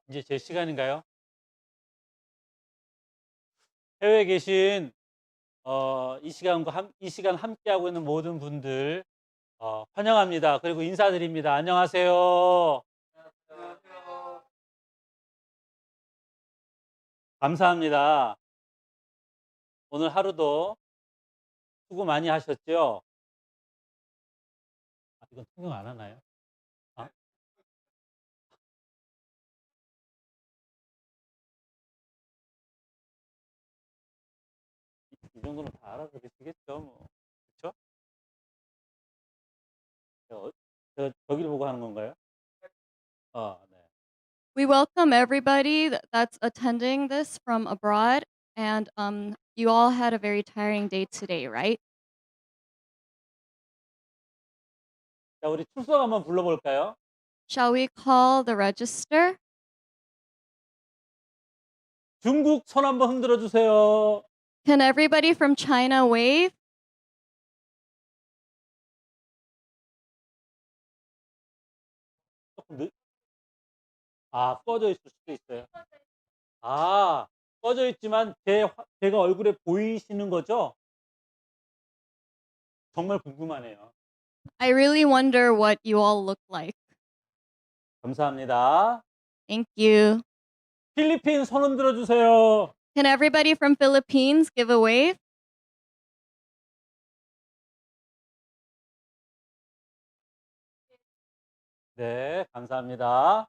이제 제 시간인가요? 해외에 계신 이 시간 함께하고 있는 모든 분들 환영합니다. 그리고 인사드립니다. 안녕하세요. 감사합니다. 오늘 하루도 수고 많이 하셨죠? 이건 통역 안 하나요? 아, 이 정도는 다 알아들으시겠죠, 뭐. 그렇죠? 저기를 보고 하는 건가요? 네. We welcome everybody that's attending this from abroad, and you all had a very tiring day today, right? 자, 우리 출석 한번 불러볼까요? Shall we call the register? 중국 손 한번 흔들어 주세요. Can everybody from China wave? 조금 꺼져 있을 수도 있어요. 아, 꺼져 있지만 제가 얼굴에 보이시는 거죠? 정말 궁금하네요. I really wonder what you all look like. 감사합니다. Thank you. 필리핀 손 흔들어 주세요. Can everybody from Philippines give a wave? 네, 감사합니다.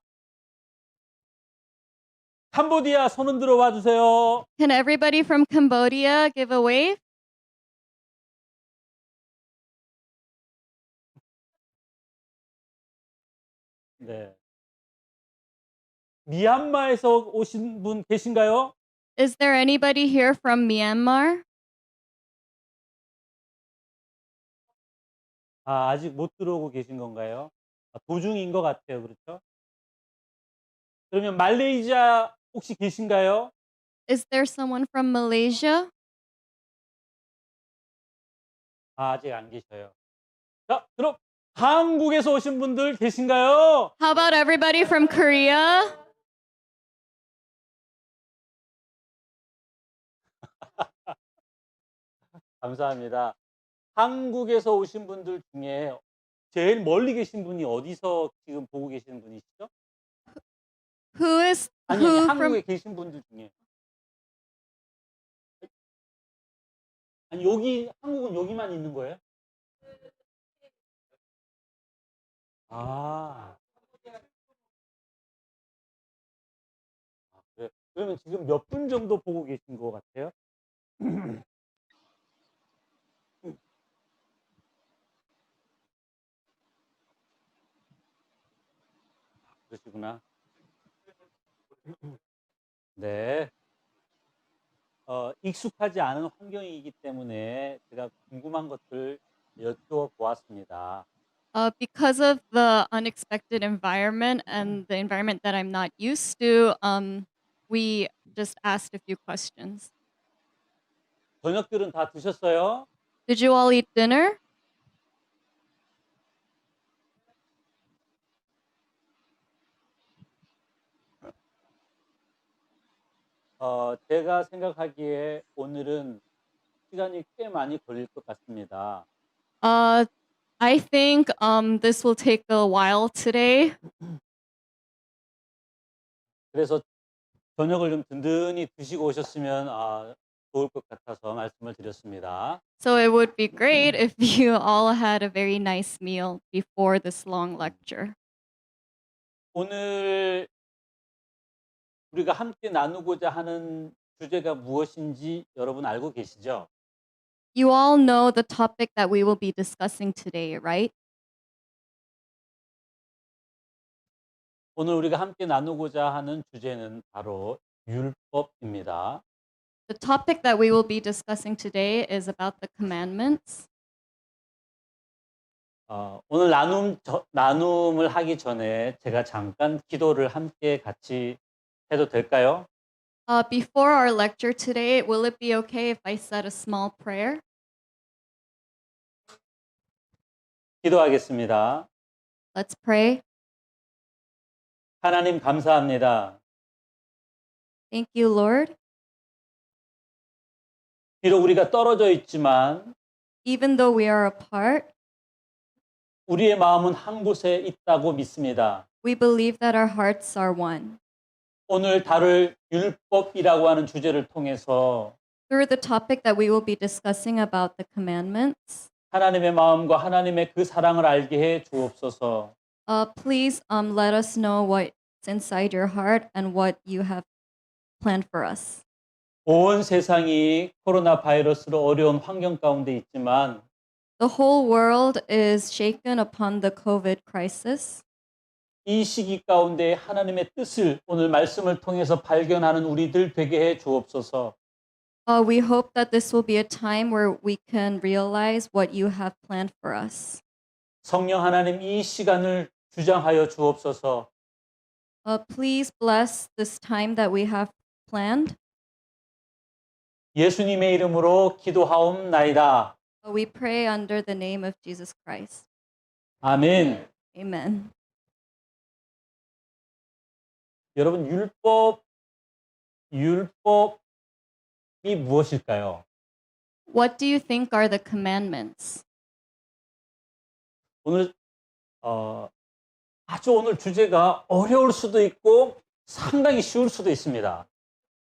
캄보디아 손 흔들어 와 주세요. Can everybody from Cambodia give a wave? 네. 미얀마에서 오신 분 계신가요? Is there anybody here from Myanmar? 아직 못 들어오고 계신 건가요? 도중인 것 같아요. 그렇죠? 그러면 말레이시아 혹시 계신가요? Is there someone from Malaysia? 아직 안 계셔요. 자, 그럼 한국에서 오신 분들 계신가요? How about everybody from Korea? 감사합니다. 한국에서 오신 분들 중에 제일 멀리 계신 분이 어디서 지금 보고 계시는 분이시죠? Who is 아니, who from 한국에 계신 분들 중에. 아니, 한국은 여기만 있는 거예요? 아, 그래요? 그러면 지금 몇 분 정도 보고 계신 것 같아요? 그러시구나. 네. 익숙하지 않은 환경이기 때문에 제가 궁금한 것들 여쭈어 보았습니다. because of the unexpected environment and the environment that I'm not used to, we just asked a few questions. 저녁들은 다 드셨어요? Did you all eat dinner? 제가 생각하기에 오늘은 시간이 꽤 많이 걸릴 것 같습니다. Uh, I think this will take a while today. 그래서 저녁을 좀 든든히 드시고 오셨으면 좋을 것 같아서 말씀을 드렸습니다. So it would be great if you all had a very nice meal before this long lecture. 오늘 우리가 함께 나누고자 하는 주제가 무엇인지 여러분 알고 계시죠? You all know the topic that we will be discussing today, right? 오늘 우리가 함께 나누고자 하는 주제는 바로 율법입니다. The topic that we will be discussing today is about the commandments. 오늘 나눔을 하기 전에 제가 잠깐 기도를 함께 같이 해도 될까요? Before our lecture today, will it be okay if I said a small prayer? 기도하겠습니다. Let's pray. 하나님 감사합니다. Thank you, Lord. 비록 우리가 떨어져 있지만 Even though we are apart, 우리의 마음은 한 곳에 있다고 믿습니다. we believe that our hearts are one. 오늘 다룰 율법이라고 하는 주제를 통해서 Through the topic that we will be discussing about the commandments, 하나님의 마음과 하나님의 그 사랑을 알게 해 주옵소서. please let us know what's inside your heart and what you have planned for us. 온 세상이 코로나 바이러스로 어려운 환경 가운데 있지만 The whole world is shaken upon the COVID crisis. 이 시기 가운데 하나님의 뜻을 오늘 말씀을 통해서 발견하는 우리들 되게 해 주옵소서. We hope that this will be a time where we can realize what you have planned for us. 성령 하나님 이 시간을 주장하여 주옵소서. Please bless this time that we have planned. 예수님의 이름으로 기도하옵나이다. We pray under the name of Jesus Christ. 아멘. Amen. 여러분 율법이 무엇일까요? What do you think are the commandments? 오늘 아주 오늘 주제가 어려울 수도 있고 상당히 쉬울 수도 있습니다.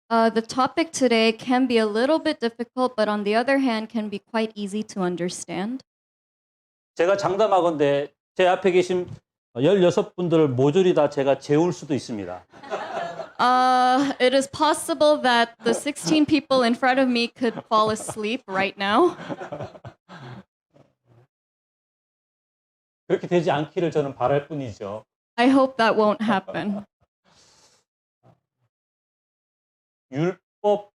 The topic today can be a little bit difficult, but on the other hand, can be quite easy to understand. 제가 장담하건대 제 앞에 계신 16분들을 모조리 다 제가 재울 수도 있습니다. It is possible that the 16 people in front of me could fall asleep right now. 그렇게 되지 않기를 저는 바랄 뿐이죠. I hope that won't happen. 율법을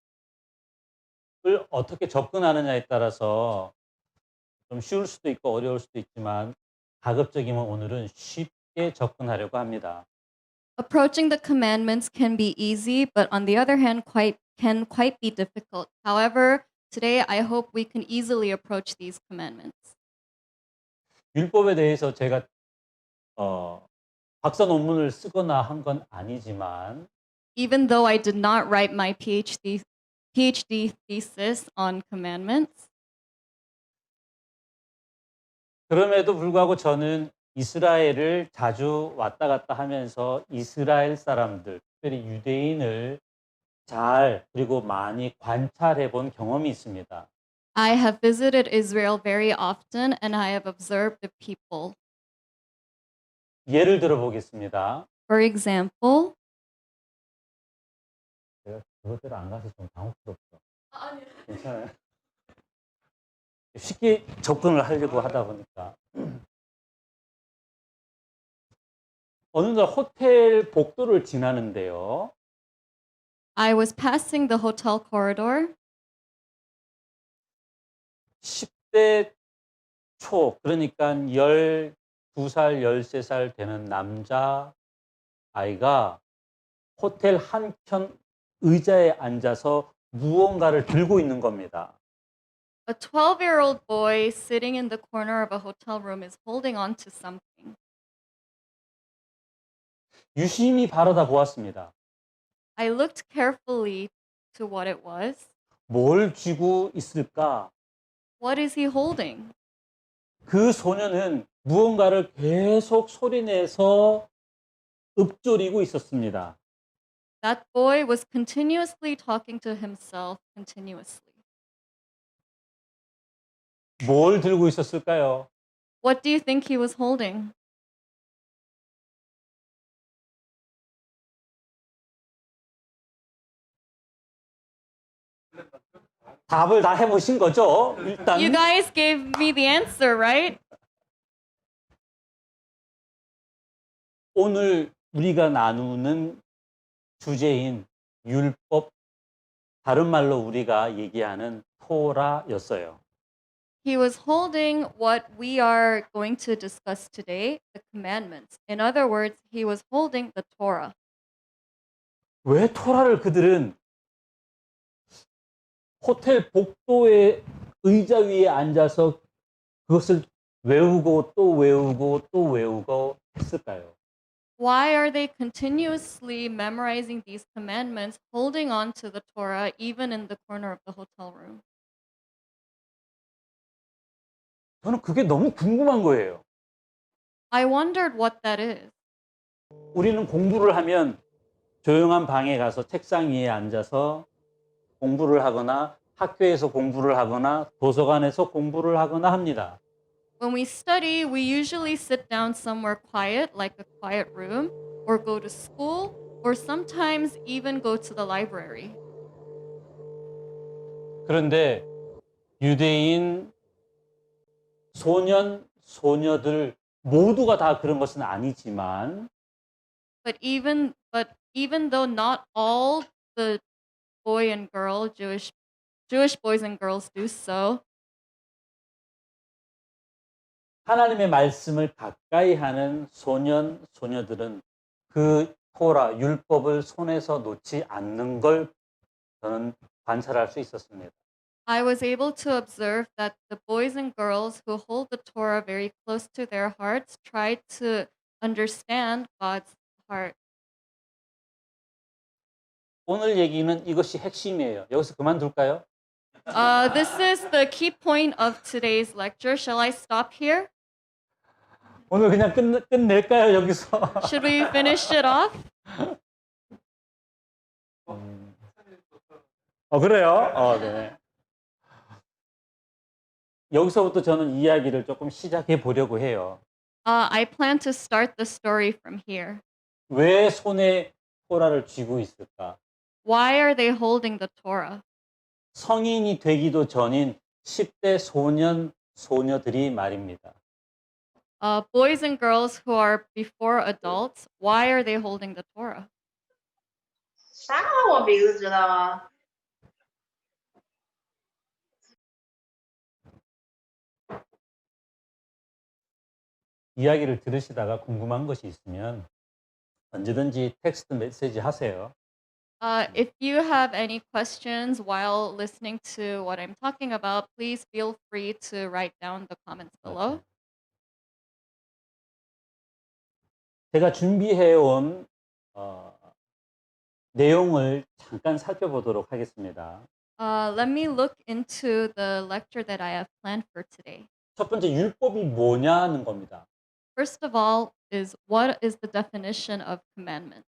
어떻게 접근하느냐에 따라서 좀 쉬울 수도 있고 어려울 수도 있지만 가급적이면 오늘은 쉽게 접근하려고 합니다. Approaching the commandments can be easy, but on the other hand, can quite be difficult. However, today I hope we can easily approach these commandments. 율법에 대해서 제가 박사 논문을 쓰거나 한 건 아니지만 Even though I did not write my PhD thesis on commandments, 그럼에도 불구하고 저는 이스라엘을 자주 왔다 갔다 하면서 이스라엘 사람들, 특별히 유대인을 잘 그리고 많이 관찰해 본 경험이 있습니다. I have visited Israel very often and I have observed the people. 예를 들어 보겠습니다. For example, 제가 그것대로 안 가서 좀 당혹스럽죠. 괜찮아요. 쉽게 접근을 하려고 하다 보니까 어느 날 호텔 복도를 지나는데요. I was passing the hotel corridor. 10대 초, 그러니까 12살, 13살 되는 남자 아이가 호텔 한켠 의자에 앉아서 무언가를 들고 있는 겁니다. A 12-year-old boy sitting in the corner of a hotel room is holding on to something. 유심히 바라다 보았습니다. I looked carefully to what it was. 뭘 쥐고 있을까? What is he holding? 그 소년은 무언가를 계속 소리내서 읊조리고 있었습니다. That boy was continuously talking to himself continuously. 뭘 들고 있었을까요? What do you think he was holding? 답을 다 해보신 거죠? 일단 You guys gave me the answer, right? 오늘 우리가 나누는 주제인 율법, 다른 말로 우리가 얘기하는 토라였어요. He was holding what we are going to discuss today, the commandments. In other words, he was holding the Torah. 왜 토라를 그들은 호텔 복도의 의자 위에 앉아서 그것을 외우고 또 외우고 또 외우고 했을까요? Why are they continuously memorizing these commandments, holding on to the Torah, even in the corner of the hotel room? 저는 그게 너무 궁금한 거예요. I wondered what that is. 우리는 공부를 하면 조용한 방에 가서 책상 위에 앉아서 공부를 하거나 학교에서 공부를 하거나 도서관에서 공부를 하거나 합니다. When we study, we usually sit down somewhere quiet, like a quiet room, or go to school, or sometimes even go to the library. 그런데 유대인 소년, 소녀들 모두가 다 그런 것은 아니지만 But even though not all the boy and girl Jewish boys and girls do so, 하나님의 말씀을 가까이 하는 소년, 소녀들은 그 토라, 율법을 손에서 놓지 않는 걸 저는 관찰할 수 있었습니다. I was able to observe that the boys and girls who hold the Torah very close to their hearts try to understand God's heart. 오늘 얘기는 이것이 핵심이에요. 여기서 그만둘까요? This is the key point of today's lecture. Shall I stop here? 오늘 그냥 끝낼까요, 여기서? Should we finish it off? 그래요? 네. 여기서부터 저는 이야기를 조금 시작해 보려고 해요. I plan to start the story from here. 왜 손에 토라를 쥐고 있을까? Why are they holding the Torah? 성인이 되기도 전인 10대 소년, 소녀들이 말입니다. Boys and girls who are before adults, why are they holding the Torah? 啥我鼻子知道啊？ 이야기를 들으시다가 궁금한 것이 있으면 언제든지 텍스트 메시지 하세요. If you have any questions while listening to what I'm talking about, please feel free to write down the comments below. 제가 준비해온 내용을 잠깐 살펴보도록 하겠습니다. Let me look into the lecture that I have planned for today. 첫 번째, 율법이 뭐냐는 겁니다. First of all, is what is the definition of commandment?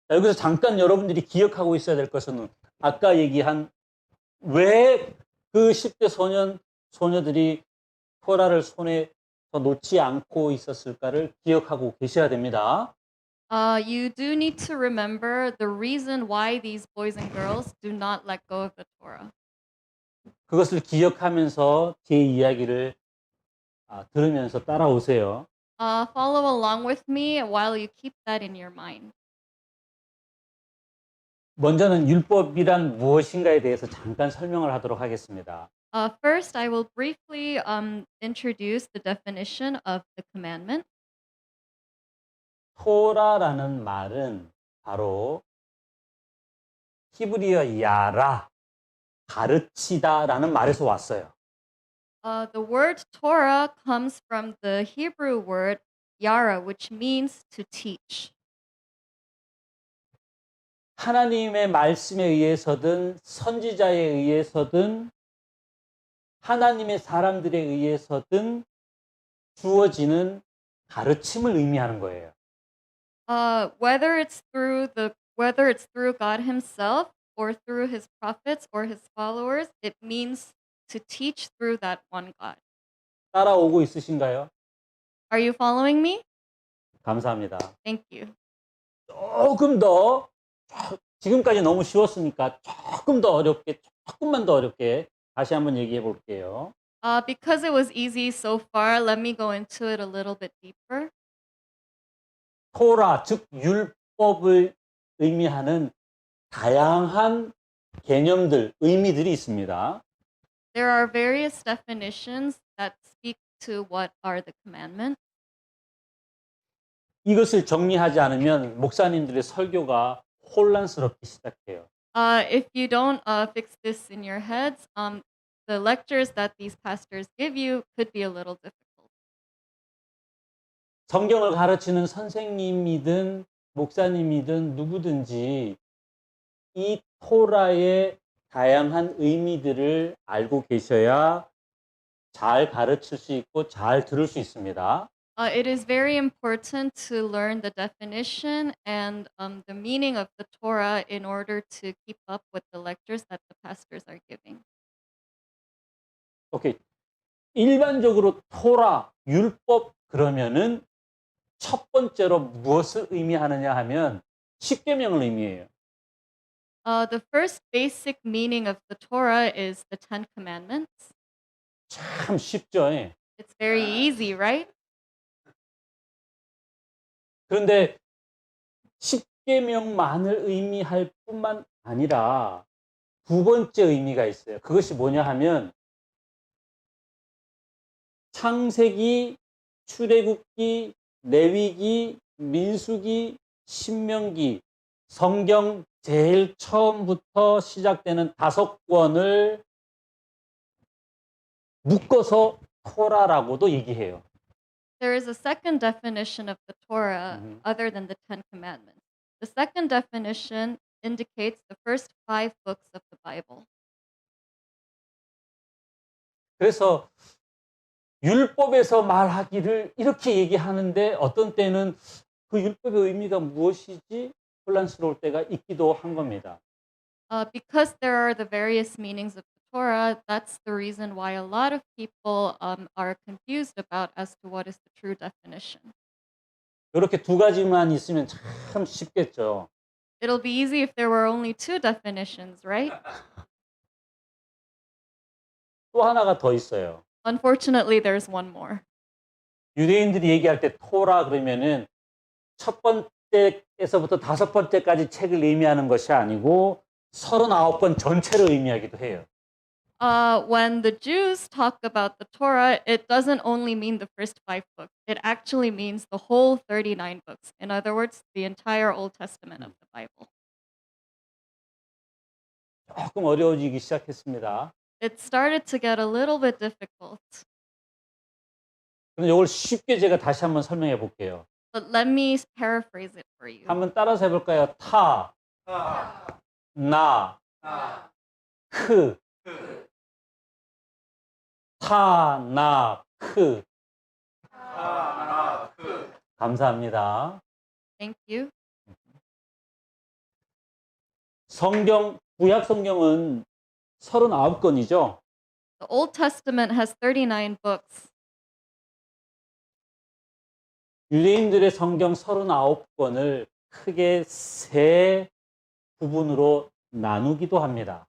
자, 여기서 잠깐 여러분들이 기억하고 있어야 될 것은 아까 얘기한 왜 그 10대 소년, 소녀들이 토라를 손에 놓지 않고 있었을까를 기억하고 계셔야 됩니다. You do need to remember the reason why these boys and girls do not let go of the Torah. 그것을 기억하면서 제 이야기를 들으면서 따라오세요. Follow along with me while you keep that in your mind. 먼저는 율법이란 무엇인가에 대해서 잠깐 설명을 하도록 하겠습니다. First, I will briefly introduce the definition of the commandment. 토라라는 말은 바로 히브리어 야라, 가르치다라는 말에서 왔어요. The word Torah comes from the Hebrew word yara, which means to teach. 하나님의 말씀에 의해서든 선지자에 의해서든 하나님의 사람들에 의해서든 주어지는 가르침을 의미하는 거예요. Whether it's through God Himself or through His prophets or His followers, it means to teach through that one God. 따라오고 있으신가요? Are you following me? 감사합니다. Thank you. 조금 더 지금까지 너무 쉬웠으니까 조금만 더 어렵게 다시 한번 얘기해 볼게요. Because it was easy so far, let me go into it a little bit deeper. 토라, 즉 율법을 의미하는 다양한 개념들, 의미들이 있습니다. There are various definitions that speak to what are the commandments. 이것을 정리하지 않으면 목사님들의 설교가 혼란스럽기 시작해요. If you don't fix this in your heads, the lectures that these pastors give you could be a little difficult. 성경을 가르치는 선생님이든 목사님이든 누구든지 이 토라의 다양한 의미들을 알고 계셔야 잘 가르칠 수 있고 잘 들을 수 있습니다. It is very important to learn the definition and the meaning of the Torah in order to keep up with the lectures that the pastors are giving. 오케이. 일반적으로 토라, 율법 그러면은 첫 번째로 무엇을 의미하느냐 하면 십계명을 의미해요. The first basic meaning of the Torah is the Ten Commandments. 참 쉽죠. 예. It's very easy, right? 그런데 십계명만을 의미할 뿐만 아니라 두 번째 의미가 있어요. 그것이 뭐냐 하면 창세기, 출애굽기, 레위기, 민수기, 신명기, 성경 제일 처음부터 시작되는 5권을 묶어서 토라라고도 얘기해요. There is a second definition of the Torah Mhm. other than the Ten Commandments. The second definition indicates the first 5 books of the Bible. 그래서 율법에서 말하기를 이렇게 얘기하는데 어떤 때는 그 율법의 의미가 무엇이지 혼란스러울 때가 있기도 한 겁니다. Because there are the various meanings of the Torah, that's the reason why a lot of people are confused about as to what is the true definition. 이렇게 두 가지만 있으면 참 쉽겠죠. It'll be easy if there were only 2 definitions, right? 또 하나가 더 있어요. Unfortunately, there's one more. 유대인들이 얘기할 때 토라 그러면은 첫 번째에서부터 5번째까지 책을 의미하는 것이 아니고 39권 전체를 의미하기도 해요. When the Jews talk about the Torah, it doesn't only mean the first 5 books. It actually means the whole 39 books. In other words, the entire Old Testament of the Bible. 조금 어려워지기 시작했습니다. It started to get a little bit difficult. 그럼 이걸 쉽게 제가 다시 한번 설명해 볼게요. But let me paraphrase it for you. 한번 따라서 해볼까요? 타, 나, 크, 타, 나, 크. 감사합니다. Thank you. 성경, 구약 성경은 39권이죠. The Old Testament has 39 books. 유대인들의 성경 39권을 크게 세 부분으로 나누기도 합니다.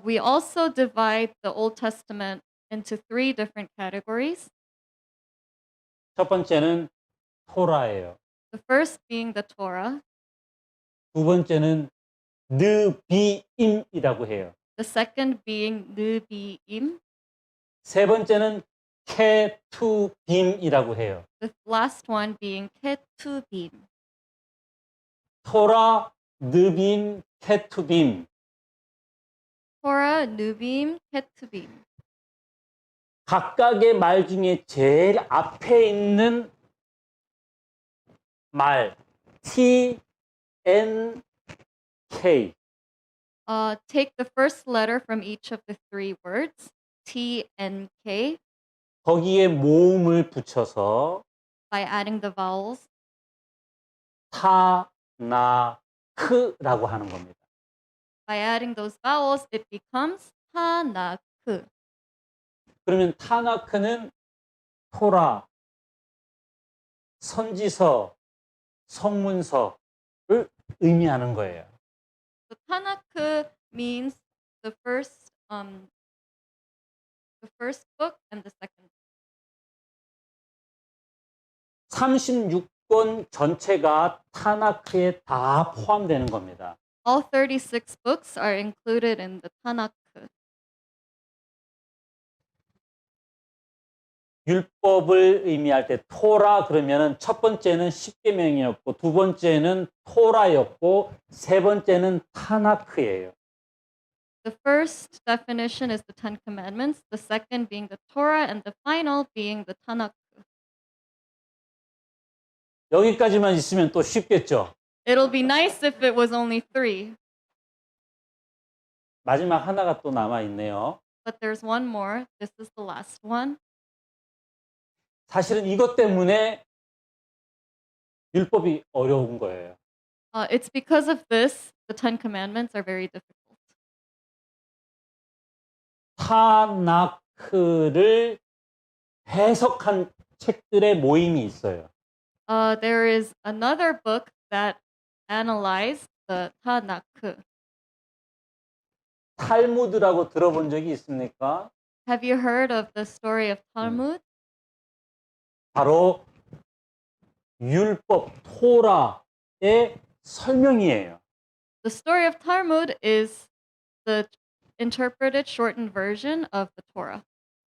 We also divide the Old Testament into 3 different categories. 첫 번째는 토라예요. The first being the Torah, 두 번째는 느비임이라고 해요. the second being Nevi'im, 세 번째는 케투빔이라고 해요. the last one being Ketuvim. 토라, 느빔, 케투빔. Torah, Nevi'im, Ketuvim. 각각의 말 중에 제일 앞에 있는 말 T, N, K. Take the first letter from each of the 3 words, T and K, 거기에 모음을 붙여서 by adding the vowels. 타, 나, 크라고 하는 겁니다. By adding those vowels, it becomes Tanakh. 그러면 타나크는 토라, 선지서, 성문서를 의미하는 거예요. So Tanakh means the first book and the second. 36권 전체가 타나크에 다 포함되는 겁니다. All 36 books are included in the Tanakh. 율법을 의미할 때 토라 그러면은 첫 번째는 십계명이었고 두 번째는 토라였고 세 번째는 타나크예요. The first definition is the Ten Commandments, the second being the Torah, and the final being the Tanakh. 여기까지만 있으면 또 쉽겠죠. It'll be nice if it was only 3. 마지막 하나가 또 남아 있네요. But there's one more. This is the last one. 사실은 이것 때문에 율법이 어려운 거예요. It's because of this, the Ten Commandments are very difficult. 타나크를 해석한 책들의 모임이 있어요. There is another book that analyzed the Tanakh. 탈무드라고 들어본 적이 있습니까? Have you heard of the story of Talmud? 바로 율법 토라의 설명이에요. The story of Talmud is the interpreted shortened version of the Torah.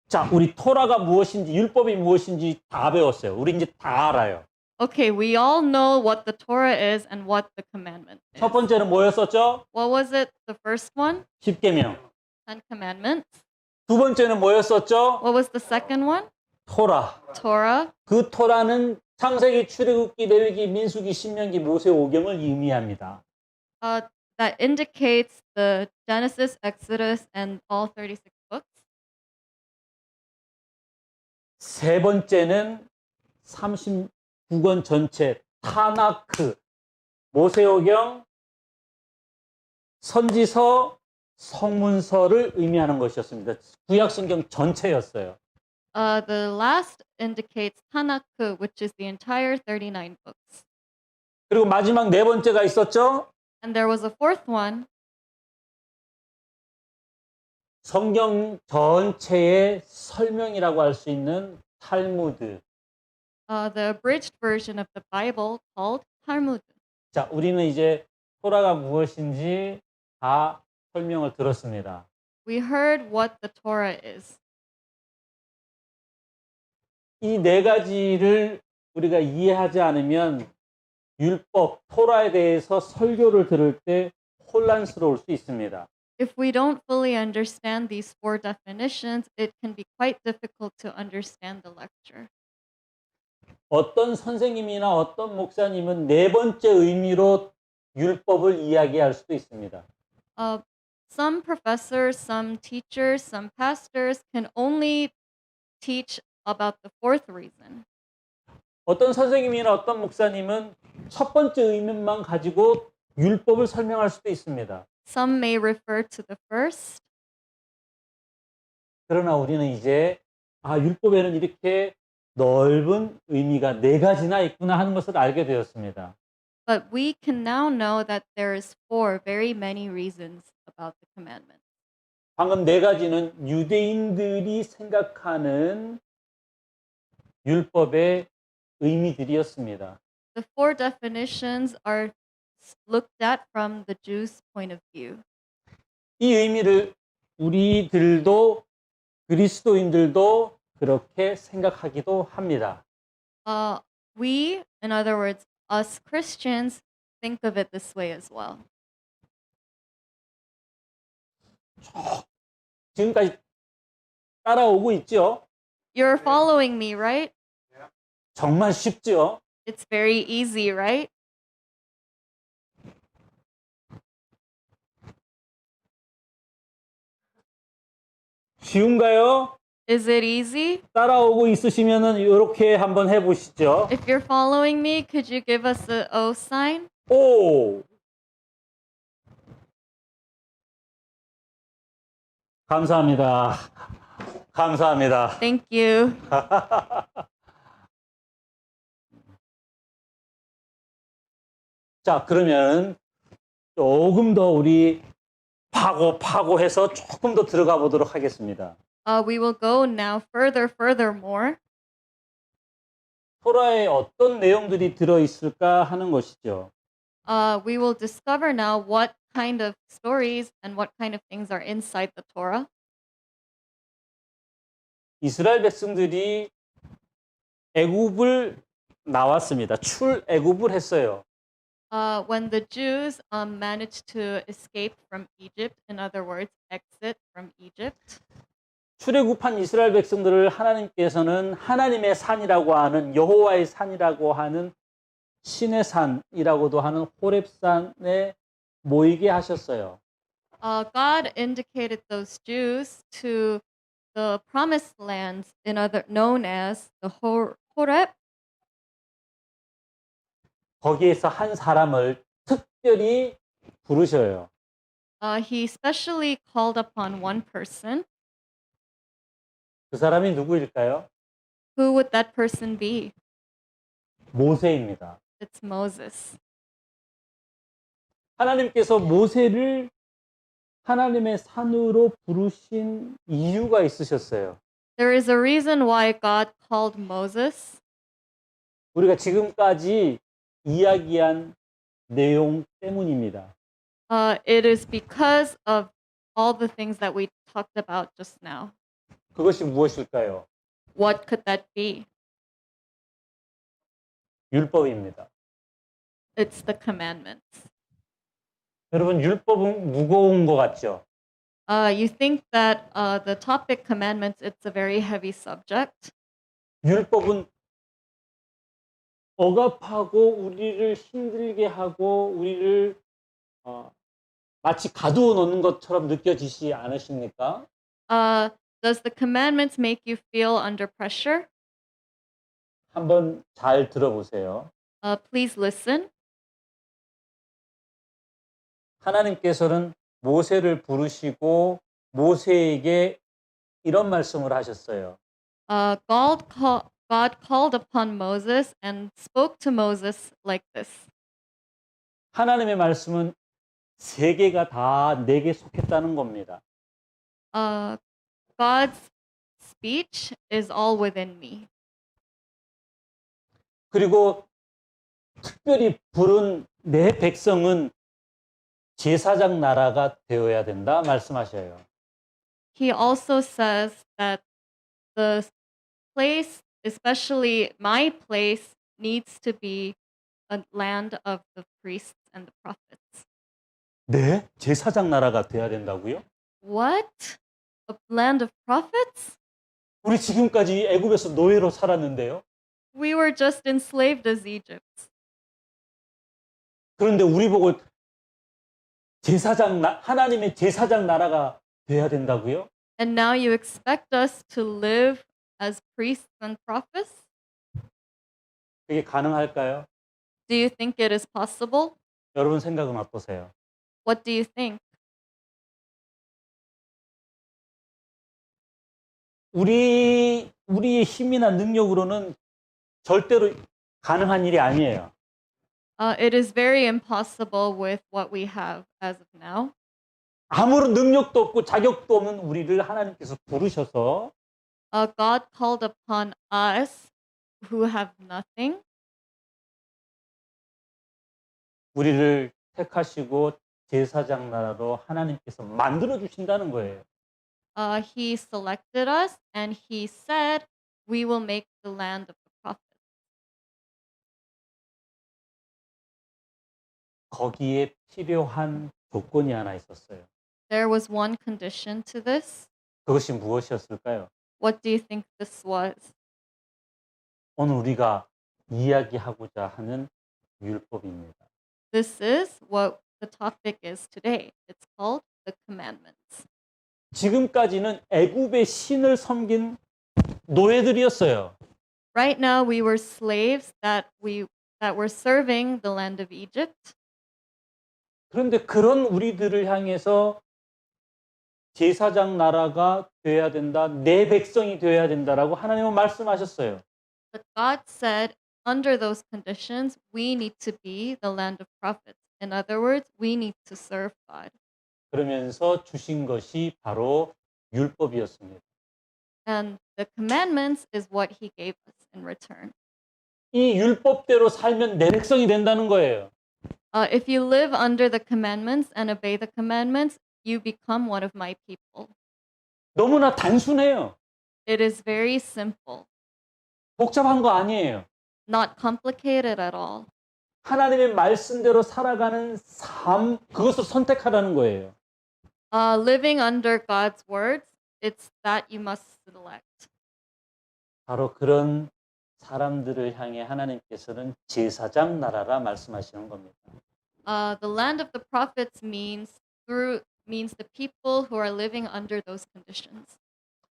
자, 우리 토라가 무엇인지 율법이 무엇인지 다 배웠어요. 우리 이제 다 알아요. Okay, we all know what the Torah is and what the commandment is. 첫 번째는 뭐였었죠? What was it? The first one? 십계명. Ten Commandments. 두 번째는 뭐였었죠? What was the second one? 토라. Torah. 그 토라는 창세기, 출애굽기, 레위기, 민수기, 신명기, 모세오경을 의미합니다. That indicates the Genesis, Exodus, and all 36 books. 세 번째는 39권 전체 타나크, 모세오경, 선지서, 성문서를 의미하는 것이었습니다. 구약성경 전체였어요. The last indicates Tanakh, which is the entire 39 books. 그리고 마지막 네 번째가 있었죠? And there was a fourth one, 성경 전체의 설명이라고 할 수 있는 탈무드. the abridged version of the Bible called Talmud. 자, 우리는 이제 토라가 무엇인지 다 설명을 들었습니다. We heard what the Torah is. 이 네 가지를 우리가 이해하지 않으면 율법, 토라에 대해서 설교를 들을 때 혼란스러울 수 있습니다. If we don't fully understand these 4 definitions, it can be quite difficult to understand the lecture. 어떤 선생님이나 어떤 목사님은 네 번째 의미로 율법을 이야기할 수도 있습니다. Some professors, some teachers, some pastors can only teach about the 4th reason. 어떤 선생님이나 어떤 목사님은 첫 번째 의미만 가지고 율법을 설명할 수도 있습니다. Some may refer to the first. 그러나 우리는 이제 율법에는 이렇게 넓은 의미가 네 가지나 있구나 하는 것을 알게 되었습니다. But we can now know that there is 4 very many reasons about the commandments. 방금 네 가지는 유대인들이 생각하는 율법의 의미들이었습니다. The 4 definitions are looked at from the Jews' point of view. 이 의미를 우리들도 그리스도인들도 그렇게 생각하기도 합니다. We, in other words, us Christians, think of it this way as well. 지금까지 따라오고 있죠? You're following me, right? 정말 쉽죠? It's very easy, right? 쉬운가요? Is it easy? 따라오고 있으시면은 이렇게 한번 해보시죠. If you're following me, could you give us the O sign? 오! 감사합니다. 감사합니다. Thank you. 자, 그러면 조금 더 우리 파고해서 조금 더 들어가 보도록 하겠습니다. We will go now furthermore. 토라에 어떤 내용들이 들어있을까 하는 것이죠. We will discover now what kind of stories and what kind of things are inside the Torah. 이스라엘 백성들이 애굽을 나왔습니다. 출애굽을 했어요. When the Jews managed to escape from Egypt, in other words, exit from Egypt, 출애굽한 이스라엘 백성들을 하나님께서는 하나님의 산이라고 하는 여호와의 산이라고 하는 신의 산이라고도 하는 호렙산에 모이게 하셨어요. God indicated those Jews to the promised lands, in other known as the Horeb. 거기에서 한 사람을 특별히 부르셔요. He specially called upon one person. 그 사람이 누구일까요? Who would that person be? 모세입니다. It's Moses. 하나님께서 모세를 하나님의 산으로 부르신 이유가 있으셨어요. There is a reason why God called Moses. 우리가 지금까지 이야기한 내용 때문입니다. It is because of all the things that we talked about just now. 그것이 무엇일까요? What could that be? 율법입니다. It's the commandments. 여러분, 율법은 무거운 것 같죠? You think that the topic commandments, it's a very heavy subject. 율법은 억압하고 우리를 힘들게 하고 우리를 마치 가두어 놓는 것처럼 느껴지지 않으십니까? Does the commandments make you feel under pressure? 한번 잘 들어보세요. Please listen. 하나님께서는 모세를 부르시고 모세에게 이런 말씀을 하셨어요. God called upon Moses and spoke to Moses like this. 하나님의 말씀은 세계가 다 내게 속했다는 겁니다. God's speech is all within me. 그리고 특별히 부른 내 백성은 제사장 나라가 되어야 된다 말씀하셔요. He also says that the place, especially my place, needs to be a land of the priests and the prophets. 네? 제사장 나라가 돼야 된다고요? What? A land of prophets? 우리 지금까지 애굽에서 노예로 살았는데요. We were just enslaved as Egypt. 그런데 우리 보고 하나님의 제사장 나라가 돼야 된다고요? And now you expect us to live as priests and prophets? 그게 가능할까요? Do you think it is possible? 여러분 생각은 어떠세요? What do you think? 우리의 힘이나 능력으로는 절대로 가능한 일이 아니에요. It is very impossible with what we have as of now. 아무런 능력도 없고 자격도 없는 우리를 하나님께서 부르셔서 God called upon us who have nothing. 우리를 택하시고 제사장 나라로 하나님께서 만들어 주신다는 거예요. He selected us and he said, we will make the land of the prophets. 거기에 필요한 조건이 하나 있었어요. There was one condition to this. 그것이 무엇이었을까요? What do you think this was? 오늘 우리가 이야기하고자 하는 율법입니다. This is what the topic is today. It's called the commandments. 지금까지는 애굽의 신을 섬긴 노예들이었어요. Right now we were slaves that were serving the land of Egypt. 그런데 그런 우리들을 향해서 제사장 나라가 되어야 된다, 내 백성이 되어야 된다라고 하나님은 말씀하셨어요. But God said, under those conditions, we need to be the land of prophets. In other words, we need to serve God. 그러면서 주신 것이 바로 율법이었습니다. And the commandments is what he gave us in return. 이 율법대로 살면 내 백성이 된다는 거예요. If you live under the commandments and obey the commandments, you become one of my people. 너무나 단순해요. It is very simple, 복잡한 거 아니에요. not complicated at all. 하나님의 말씀대로 살아가는 삶, 그것을 선택하라는 거예요. Living under God's words, it's that you must select. 바로 그런 사람들을 향해 하나님께서는 제사장 나라라 말씀하시는 겁니다. The land of the prophets means the people who are living under those conditions.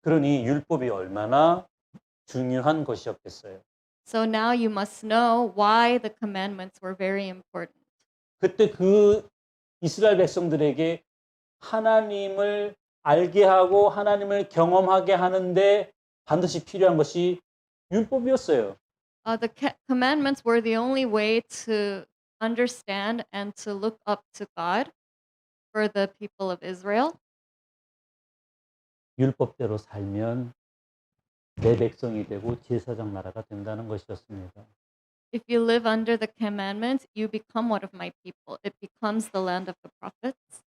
그러니 율법이 얼마나 중요한 것이었겠어요. So now you must know why the commandments were very important. 그때 그 이스라엘 백성들에게 하나님을 알게 하고 하나님을 경험하게 하는데 반드시 필요한 것이 율법이었어요. Commandments were the only way to understand and to look up to God for the people of Israel. 율법대로 살면 내 백성이 되고 제사장 나라가 된다는 것이었습니다. If you live under the commandments, you become one of my people. It becomes the land of the prophets.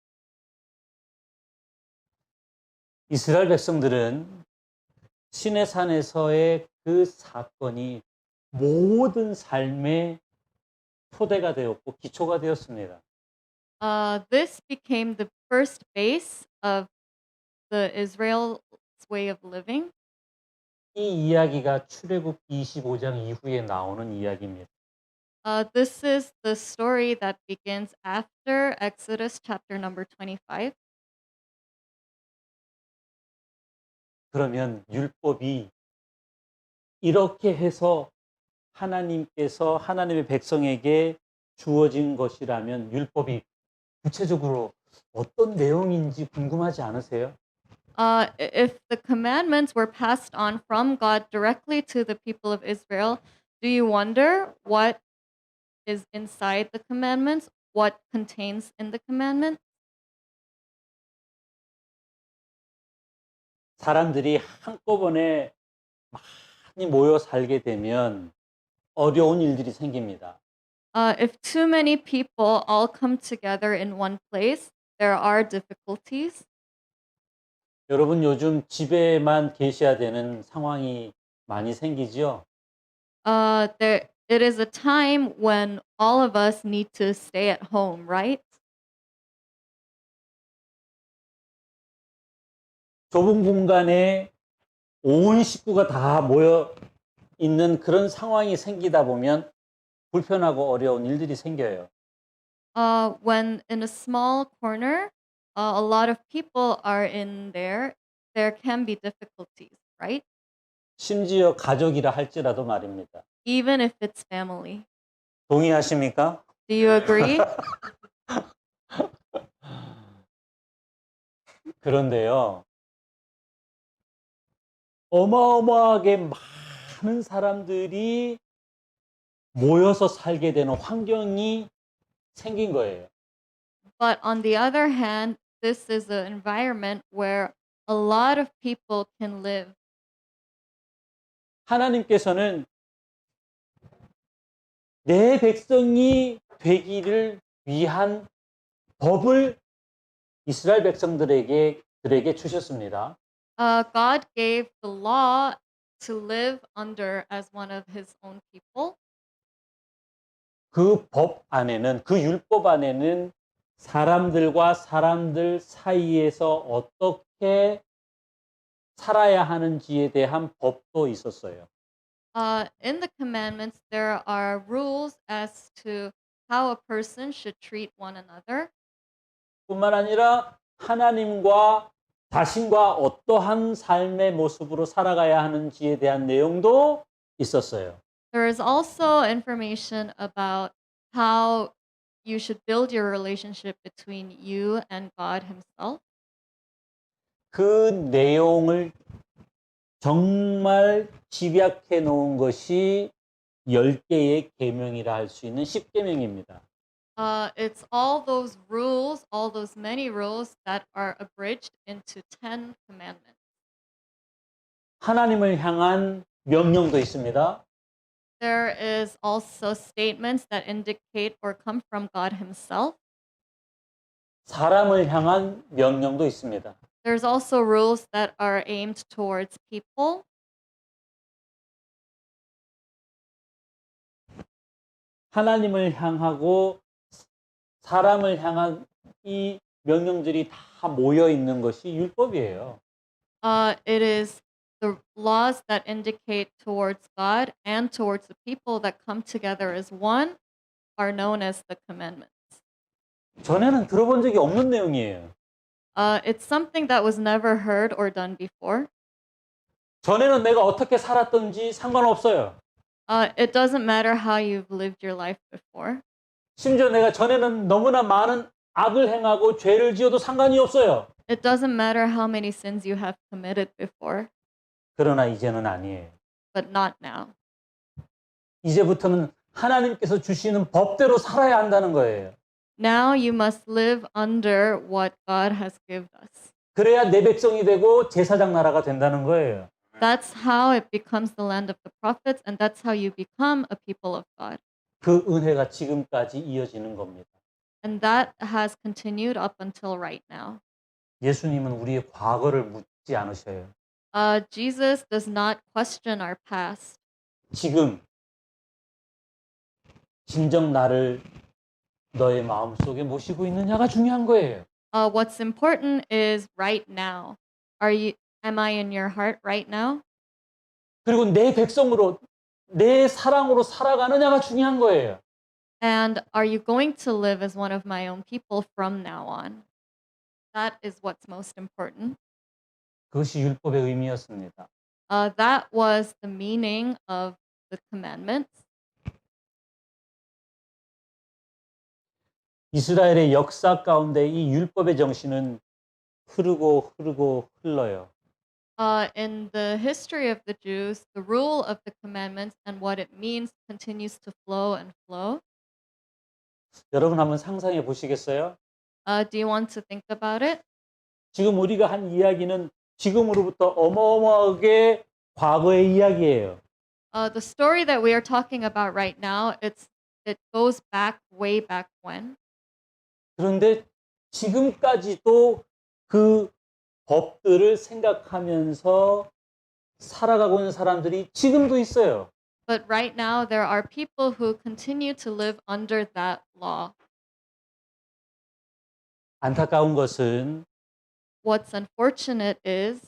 이스라엘 백성들은 시내산에서의 그 사건이 모든 삶의 토대가 되었고 기초가 되었습니다. This became the first base of the Israel's way of living. 이 이야기가 출애굽 25장 이후에 나오는 이야기입니다. This is the story that begins after Exodus chapter number 25. 그러면 율법이 이렇게 해서 하나님께서 하나님의 백성에게 주어진 것이라면 율법이 구체적으로 어떤 내용인지 궁금하지 않으세요? If the commandments were passed on from God directly to the people of Israel, do you wonder what is inside the commandments? What contains in the commandment? 사람들이 한꺼번에 많이 모여 살게 되면 어려운 일들이 생깁니다. If too many people all come together in one place, there are difficulties. 여러분 요즘 집에만 계셔야 되는 상황이 많이 생기죠? It is a time when all of us need to stay at home, right? 좁은 공간에 온 식구가 다 모여 있는 그런 상황이 생기다 보면 불편하고 어려운 일들이 생겨요. When in a small corner, a lot of people are in there can be difficulties, right? 심지어 가족이라 할지라도 말입니다. Even if it's family. 동의하십니까? Do you agree? 그런데요, 어마어마하게 많은 사람들이 모여서 살게 되는 환경이 생긴 거예요. But on the other hand, this is an environment where a lot of people can live. 하나님께서는 내 백성이 되기를 위한 법을 이스라엘 백성들에게 주셨습니다. God gave the law to live under as one of his own people. 그 법 안에는, 그 율법 안에는 사람들과 사람들 사이에서 어떻게 살아야 하는지에 대한 법도 있었어요. In the commandments, there are rules as to how a person should treat one another. 뿐만 아니라 하나님과 자신과 어떠한 삶의 모습으로 살아가야 하는지에 대한 내용도 있었어요. There is also information about how you should build your relationship between you and God Himself. 그 내용을 정말 집약해 놓은 것이 10개의 계명이라 할 수 있는 10계명입니다. It's all those rules, all those many rules that are abridged into 10 commandments. 하나님을 향한 명령도 있습니다. There is also statements that indicate or come from God Himself. 사람을 향한 명령도 있습니다. There's also rules that are aimed towards people. 하나님을 향하고 사람을 향한 이 명령들이 다 모여 있는 것이 율법이에요. It is The laws that indicate towards God and towards the people that come together as one are known as the commandments. 전에는 들어본 적이 없는 내용이에요. It's something that was never heard or done before. 전에는 내가 어떻게 살았든지 상관없어요. It doesn't matter how you've lived your life before. 심지어 내가 전에는 너무나 많은 악을 행하고 죄를 지어도 상관이 없어요. It doesn't matter how many sins you have committed before, 그러나 이제는 아니에요. but not now. 이제부터는 하나님께서 주시는 법대로 살아야 한다는 거예요. Now you must live under what God has given us. 그래야 내 백성이 되고 제사장 나라가 된다는 거예요. That's how it becomes the land of the prophets, and that's how you become a people of God. 그 은혜가 지금까지 이어지는 겁니다. And that has continued up until right now. 예수님은 우리의 과거를 묻지 않으셔요. Jesus does not question our past. 지금 진정 나를 너의 마음속에 모시고 있느냐가 중요한 거예요. What's important is right now. Am I in your heart right now? 그리고 내 백성으로 내 사랑으로 살아가느냐가 중요한 거예요. And are you going to live as one of my own people from now on? That is what's most important. 그것이 율법의 의미였습니다. That was the meaning of the commandments. 이스라엘의 역사 가운데 이 율법의 정신은 흐르고 흘러요. In the history of the Jews, the rule of the commandments and what it means continues to flow and flow. 여러분 한번 상상해 보시겠어요? Do you want to think about it? 지금 우리가 한 이야기는 지금으로부터 어마어마하게 과거의 이야기예요. The story that we are talking about right now, it goes back way back when. 그런데 지금까지도 그 법들을 생각하면서 살아가고 있는 사람들이 지금도 있어요. But right now, there are people who continue to live under that law. 안타까운 것은 What's unfortunate is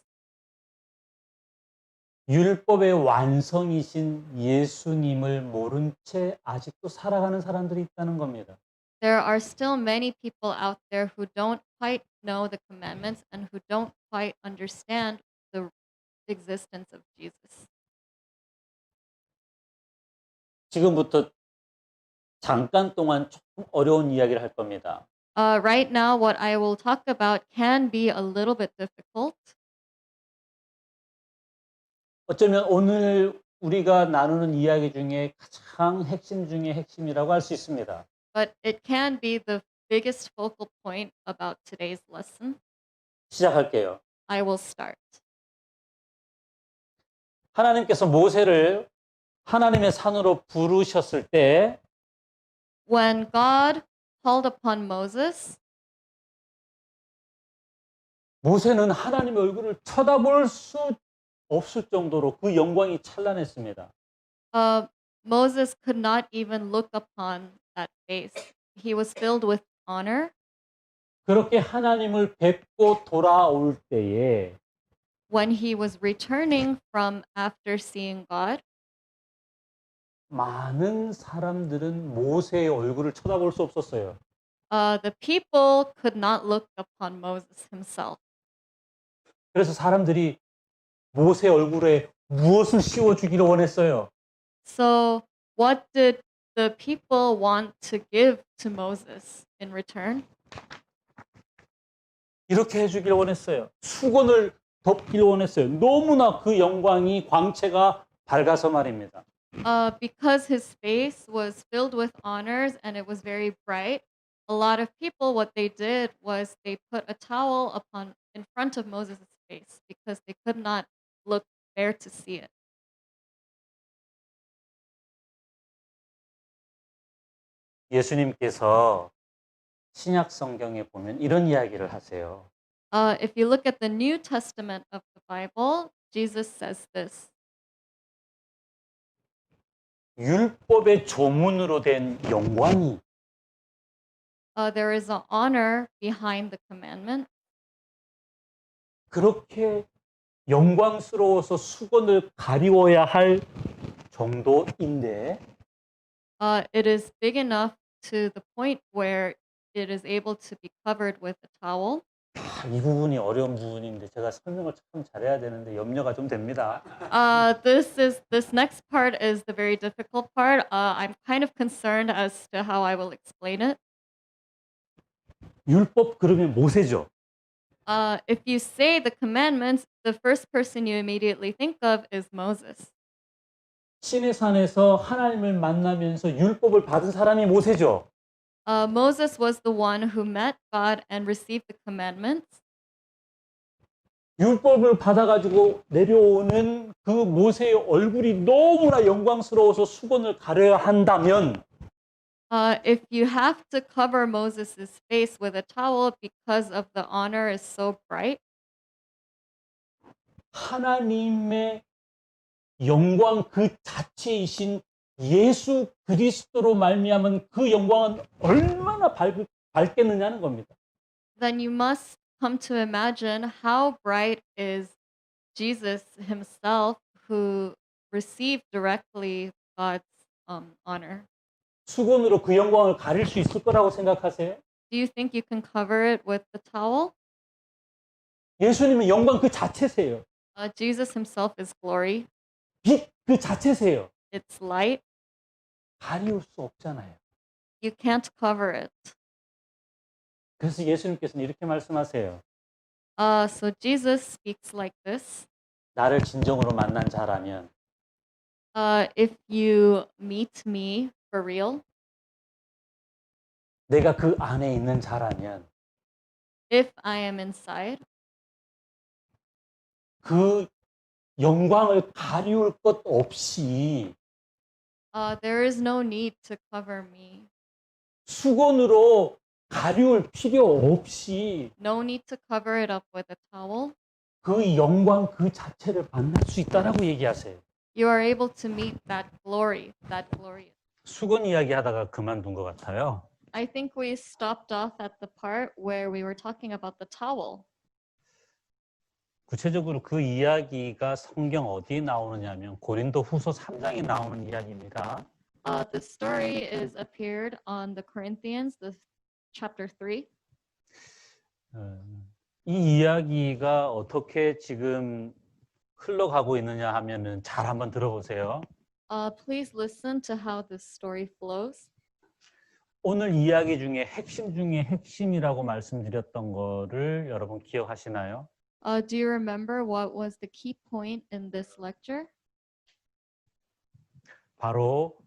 율법의 완성이신 예수님을 모른 채 아직도 살아가는 사람들이 있다는 겁니다. there are still many people out there who don't quite know the commandments and who don't quite understand the existence of Jesus. 지금부터 잠깐 동안 조금 어려운 이야기를 할 겁니다. Right now, what I will talk about can be a little bit difficult. 어쩌면 오늘 우리가 나누는 이야기 중에 가장 핵심 중에 핵심이라고 할 수 있습니다. But it can be the biggest focal point about today's lesson. 시작할게요. I will start. 하나님께서 모세를 하나님의 산으로 부르셨을 때 When God called upon Moses, 모세는 하나님의 얼굴을 쳐다볼 수 없을 정도로 그 영광이 찬란했습니다. Moses could not even look upon that face. He was filled with honor. 그렇게 하나님을 뵙고 돌아올 때에 When he was returning from after seeing God, 많은 사람들은 모세의 얼굴을 쳐다볼 수 없었어요. the people could not look upon Moses himself. 그래서 사람들이 모세 얼굴에 무엇을 씌워주기를 원했어요. So, what did the people want to give to Moses in return? 이렇게 해주길 원했어요. 수건을 덮기를 원했어요. 너무나 그 영광이 광채가 밝아서 말입니다. Because his face was filled with honors and it was very bright, a lot of people, what they did was they put a towel in front of Moses' face because they could not bear to see it. 예수님께서 신약 성경에 보면 이런 이야기를 하세요. If you look at the New Testament of the Bible, Jesus says this. 율법의 조문으로 된 영광이 There is an honor behind the commandment. 그렇게 영광스러워서 수건을 가리워야 할 정도인데 It is big enough to the point where it is able to be covered with a towel. 이 부분이 어려운 부분인데 제가 설명을 참 잘해야 되는데 염려가 좀 됩니다. This next part is the very difficult part. I'm kind of concerned as to how I will explain it. 율법 그러면 모세죠. If you say the commandments, the first person you immediately think of is Moses. 시내산에서 하나님을 만나면서 율법을 받은 사람이 모세죠. Moses was the one who met God and received the commandments. 율법을 받아가지고 내려오는 그 모세의 얼굴이 너무나 영광스러워서 수건을 가려야 한다면 If you have to cover Moses' face with a towel because of the honor is so bright, 하나님의 영광 그 자체이신 예수 그리스도로 말미암은 그 영광은 얼마나 밝겠느냐는 겁니다. then you must come to imagine how bright is Jesus himself who received directly God's honor. 수건으로 그 영광을 가릴 수 있을 거라고 생각하세요? Do you think you can cover it with the towel? 예수님은 영광 그 자체세요. Jesus himself is glory. 빛 그 자체세요. It's light. 가리울 수 없잖아요. You can't cover it. 그래서 예수님께서는 이렇게 말씀하세요. So Jesus speaks like this. 나를 진정으로 만난 자라면 If you meet me for real, 내가 그 안에 있는 자라면 if I am inside, 그 영광을 가리울 것 없이 there is no need to cover me. 수건으로 가리울 필요 없이 No need to cover it up with a towel. 그 영광 그 자체를 만날 수 있다라고 얘기하세요. You are able to meet that glory, that glory. 수건 이야기 하다가 그만둔 것 같아요. I think we stopped off at the part where we were talking about the towel. 구체적으로 그 이야기가 성경 어디에 나오느냐면 고린도 후서 3장에 나오는 이야기입니다. The story is appeared on the Corinthians, the chapter 3. 이 이야기가 어떻게 지금 흘러가고 있느냐 하면은 잘 한번 들어보세요. Please listen to how this story flows. 오늘 이야기 중에 핵심이라고 말씀드렸던 거를 여러분 기억하시나요? Do you remember what was the key point in this lecture? 바로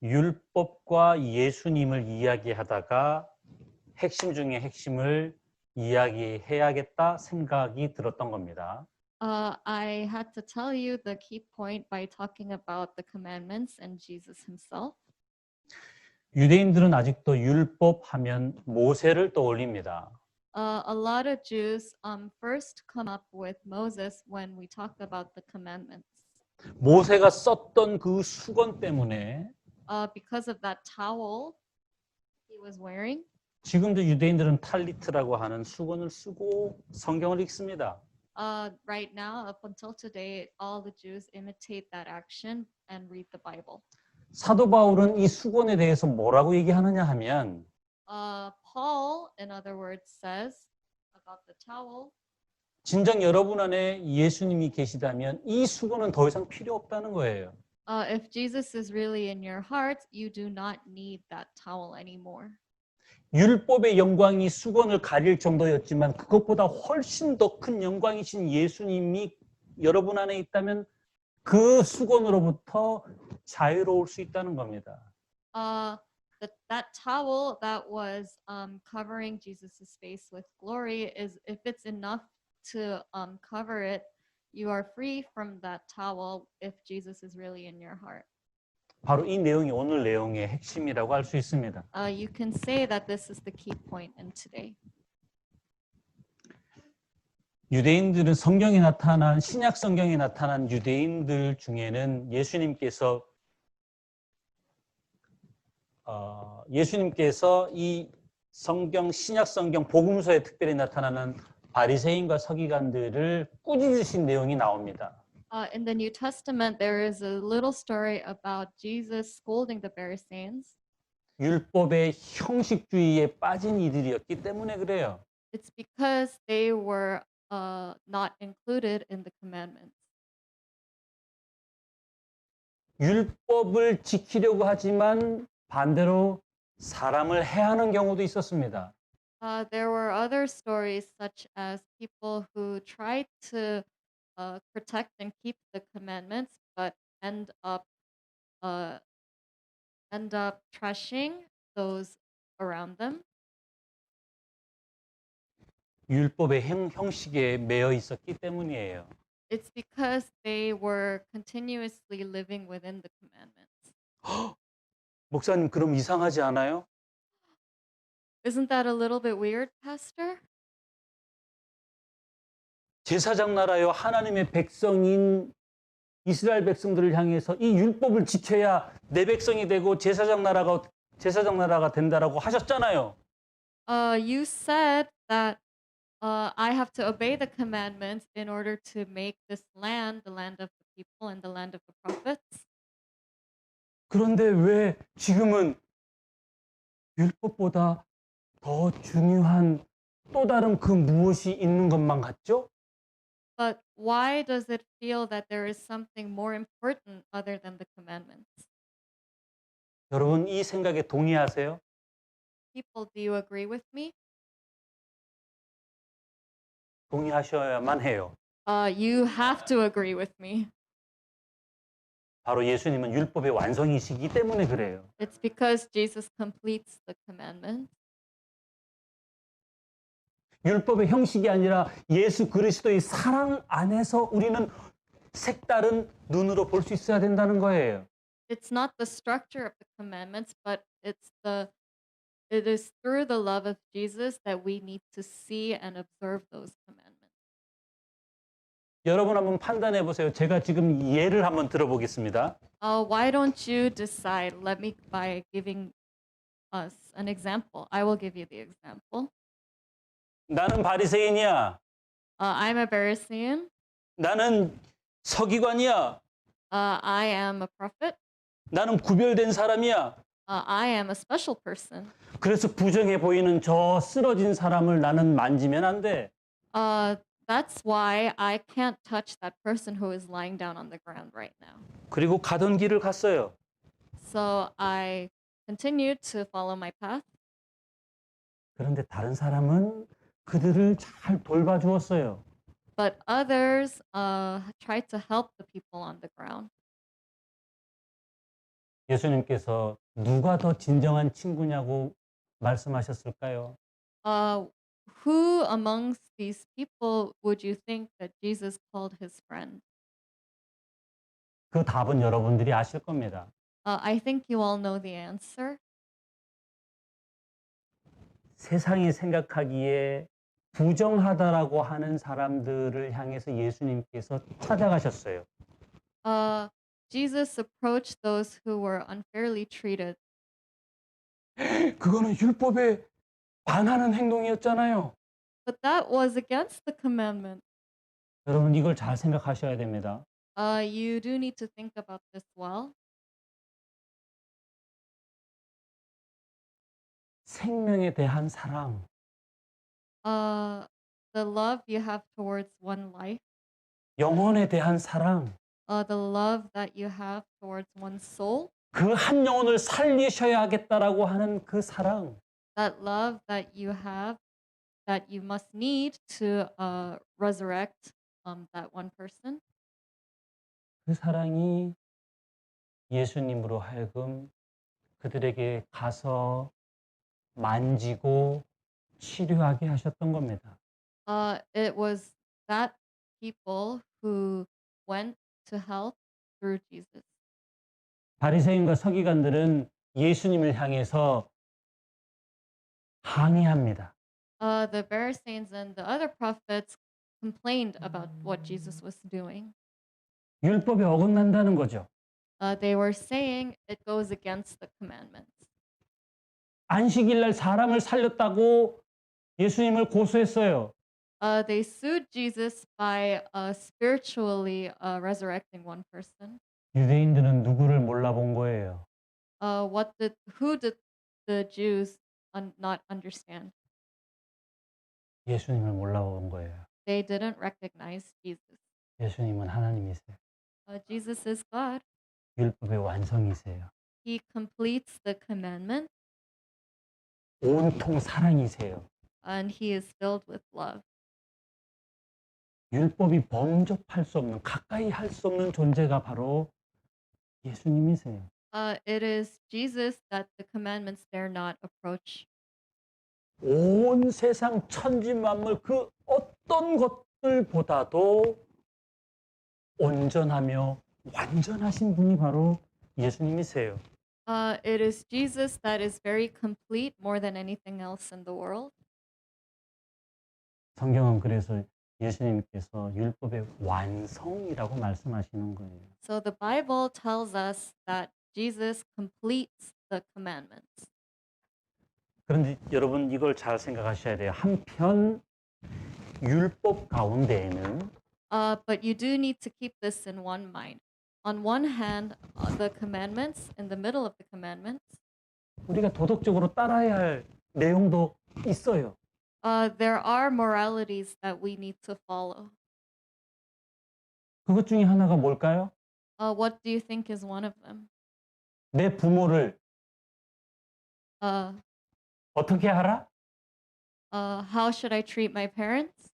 율법과 예수님을 이야기하다가 핵심 중에 핵심을 이야기해야겠다 생각이 들었던 겁니다. I had to tell you the key point by talking about the commandments and Jesus himself. 유대인들은 아직도 율법 하면 모세를 떠올립니다. A lot of Jews first come up with Moses when we talk about the commandments. 모세가 썼던 그 수건 때문에 Because of that towel he was wearing. 지금도 유대인들은 탈리트라고 하는 수건을 쓰고 성경을 읽습니다. Right now, up until today, all the Jews imitate that action and read the Bible. 사도 바울은 이 수건에 대해서 뭐라고 얘기하느냐 하면 Paul, in other words, says about the towel. 진정 여러분 안에 예수님이 계시다면 이 수건은 더 이상 필요 없다는 거예요. If Jesus is really in your heart, you do not need that towel anymore. 율법의 영광이 수건을 가릴 정도였지만 그것보다 훨씬 더 큰 영광이신 예수님이 여러분 안에 있다면 그 수건으로부터 자유로울 수 있다는 겁니다. That towel that was covering Jesus' face with glory is, if it's enough to cover it, you are free from that towel if Jesus is really in your heart. 바로 이 내용이 오늘 내용의 핵심이라고 할 수 있습니다. You can say that this is the key point in today. 유대인들은 신약 성경에 나타난 유대인들 중에는 예수님께서 이 신약 성경 복음서에 특별히 나타나는 바리새인과 서기관들을 꾸짖으신 내용이 나옵니다. In the New Testament, there is a little story about Jesus scolding the Pharisees. 율법의 형식주의에 빠진 이들이었기 때문에 그래요. It's because they were not included in the commandments. 율법을 지키려고 하지만 반대로 사람을 해하는 경우도 있었습니다. There were other stories such as people who tried to protect and keep the commandments, but uh, end up trashing those around them. 율법의 형식에 매여 있었기 때문이에요. It's because they were continuously living within the commandments. 목사님, 그럼 이상하지 않아요? Isn't that a little bit weird, Pastor? 제사장 나라요, 하나님의 백성인 이스라엘 백성들을 향해서 이 율법을 지켜야 내 백성이 되고 제사장 나라가 된다라고 하셨잖아요. You said that I have to obey the commandments in order to make this land the land of the people and the land of the prophets. 그런데 왜 지금은 율법보다 더 중요한 또 다른 그 무엇이 있는 것만 같죠? But why does it feel that there is something more important other than the commandments? 여러분, 이 생각에 동의하세요? People, do you agree with me? 동의하셔야만 해요. You have to agree with me. 바로 예수님은 율법의 완성이시기 때문에 그래요. It's because Jesus completes the commandments. 율법의 형식이 아니라 예수 그리스도의 사랑 안에서 우리는 색다른 눈으로 볼 수 있어야 된다는 거예요. It's not the structure of the commandments, but it is through the love of Jesus that we need to see and observe those commandments. 여러분 한번 판단해 보세요. 제가 지금 예를 한번 들어보겠습니다. Why don't you decide? Let me by giving us an example. I will give you the example. 나는 바리새인이야. I'm a Pharisee. 나는 서기관이야. I am a prophet. 나는 구별된 사람이야. I am a special person. 그래서 부정해 보이는 저 쓰러진 사람을 나는 만지면 안 돼. That's why I can't touch that person who is lying down on the ground right now. 그리고 가던 길을 갔어요. So I continued to follow my path. 그런데 다른 사람은 그들을 잘 돌봐주었어요. But others tried to help the people on the ground. 예수님께서 누가 더 진정한 친구냐고 말씀하셨을까요? Who amongst these people would you think that Jesus called his friend? 그 답은 여러분들이 아실 겁니다. I think you all know the answer. 세상이 생각하기에 부정하다라고 하는 사람들을 향해서 예수님께서 찾아가셨어요. Jesus approached those who were unfairly treated. 그거는 율법에 반하는 행동이었잖아요. But that was against the commandment. 여러분 이걸 잘 생각하셔야 됩니다. You do need to think about this well. 생명에 대한 사랑, The love you have towards one life, 영혼에 대한 사랑, the love that you have towards one soul, 그 한 영혼을 살리셔야겠다라고 하는 그 사랑, that love that you have that you must need to resurrect that one person. 그 사랑이 예수님으로 하여금 그들에게 가서 만지고 치료하게 하셨던 겁니다. It was that people who went to help through Jesus. 바리새인과 서기관들은 예수님을 향해서 항의합니다. The Pharisees and the other prophets complained about what Jesus was doing. 율법에 어긋난다는 거죠. They were saying it goes against the commandments. 안식일 날 사람을 살렸다고 예수님을 고소했어요. They sued Jesus by spiritually resurrecting one person. 유대인들은 누구를 몰라본 거예요? Who did the Jews not understand? 예수님을 몰라본 거예요. They didn't recognize Jesus. 예수님은 하나님이세요. Jesus is God. 율법의 완성이세요. He completes the commandment, 온통 사랑이세요. and he is filled with love. 율법이 범접할 수 없는, 가까이 할 수 없는 존재가 바로 예수님이세요. It is Jesus that the commandments dare not approach. 온 세상 천지 만물 그 어떤 것들보다도 온전하며 완전하신 분이 바로 예수님이세요. It is Jesus that is very complete more than anything else in the world. 성경은 그래서 예수님께서 율법의 완성이라고 말씀하시는 거예요. So the Bible tells us that Jesus completes the commandments. 그런데 여러분 이걸 잘 생각하셔야 돼요. 한편 율법 가운데에는 But you do need to keep this in one mind. On one hand, the commandments, in the middle of the commandments, 우리가 도덕적으로 따라야 할 내용도 있어요. there are moralities that we need to follow. 그것 중에 하나가 뭘까요? What do you think is one of them? 내 부모를 Uh, 어떻게 하라? how should I treat my parents?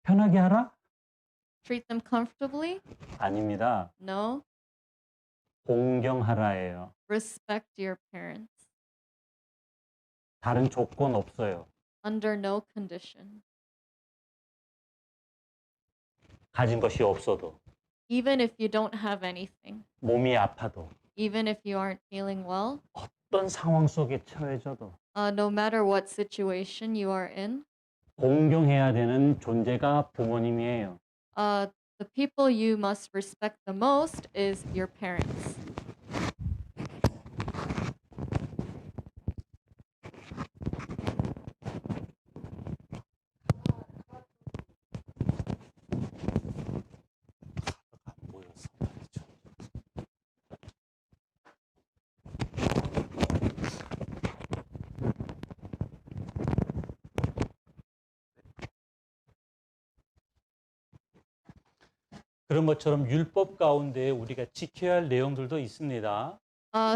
편하게 하라? Treat them comfortably? 아닙니다. No. 공경하라예요. Respect your parents 다른 조건 없어요. under no condition. 가진 것이 없어도, Even if you don't have anything, 몸이 아파도, even if you aren't feeling well, 어떤 상황 속에 처해져도 no matter what situation you are in, 공경해야 되는 존재가 부모님이에요. the people you must respect the most is your parents. 안 보여서 말이죠. 그런 것처럼 율법 가운데 우리가 지켜야 할 내용들도 있습니다.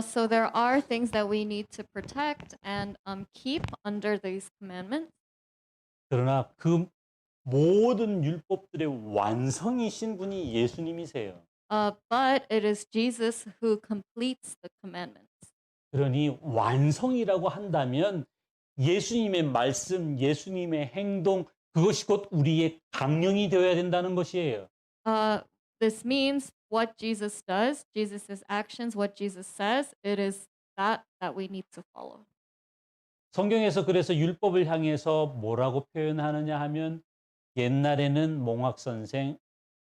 So there are things that we need to protect and keep under these commandments. 그러나 그 모든 율법들의 완성이신 분이 예수님이세요. But it is Jesus who completes the commandments. 그러니 완성이라고 한다면 예수님의 말씀, 예수님의 행동, 그것이 곧 우리의 강령이 되어야 된다는 것이에요. This means what Jesus does, Jesus' actions, what Jesus says, it is that we need to follow. 성경에서 그래서 율법을 향해서 뭐라고 표현하느냐 하면 옛날에는 몽학 선생,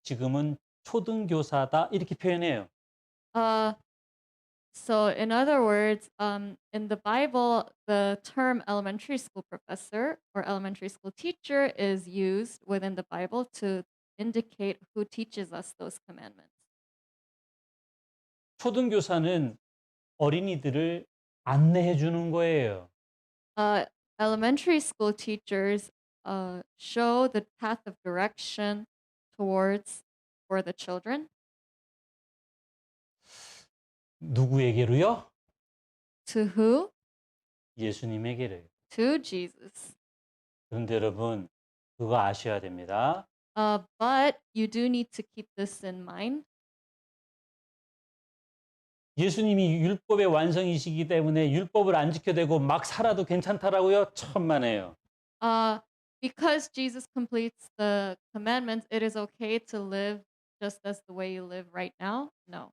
지금은 초등교사다 이렇게 표현해요. So in other words, in the Bible, the term elementary school professor or elementary school teacher is used within the Bible to indicate who teaches us those commandments. 초등교사는 어린이들을 안내해 주는 거예요. Elementary school teachers show the path of direction towards for the children. 누구에게로요? To who? 예수님에게로요. To Jesus. 그런데 여러분 그거 아셔야 됩니다. But you do need to keep this in mind. 예수님이 율법의 완성이시기 때문에 율법을 안 지켜도 되고 막 살아도 괜찮다라고요? 천만에요. Because Jesus completes the commandments, it is okay to live just as the way you live right now? No.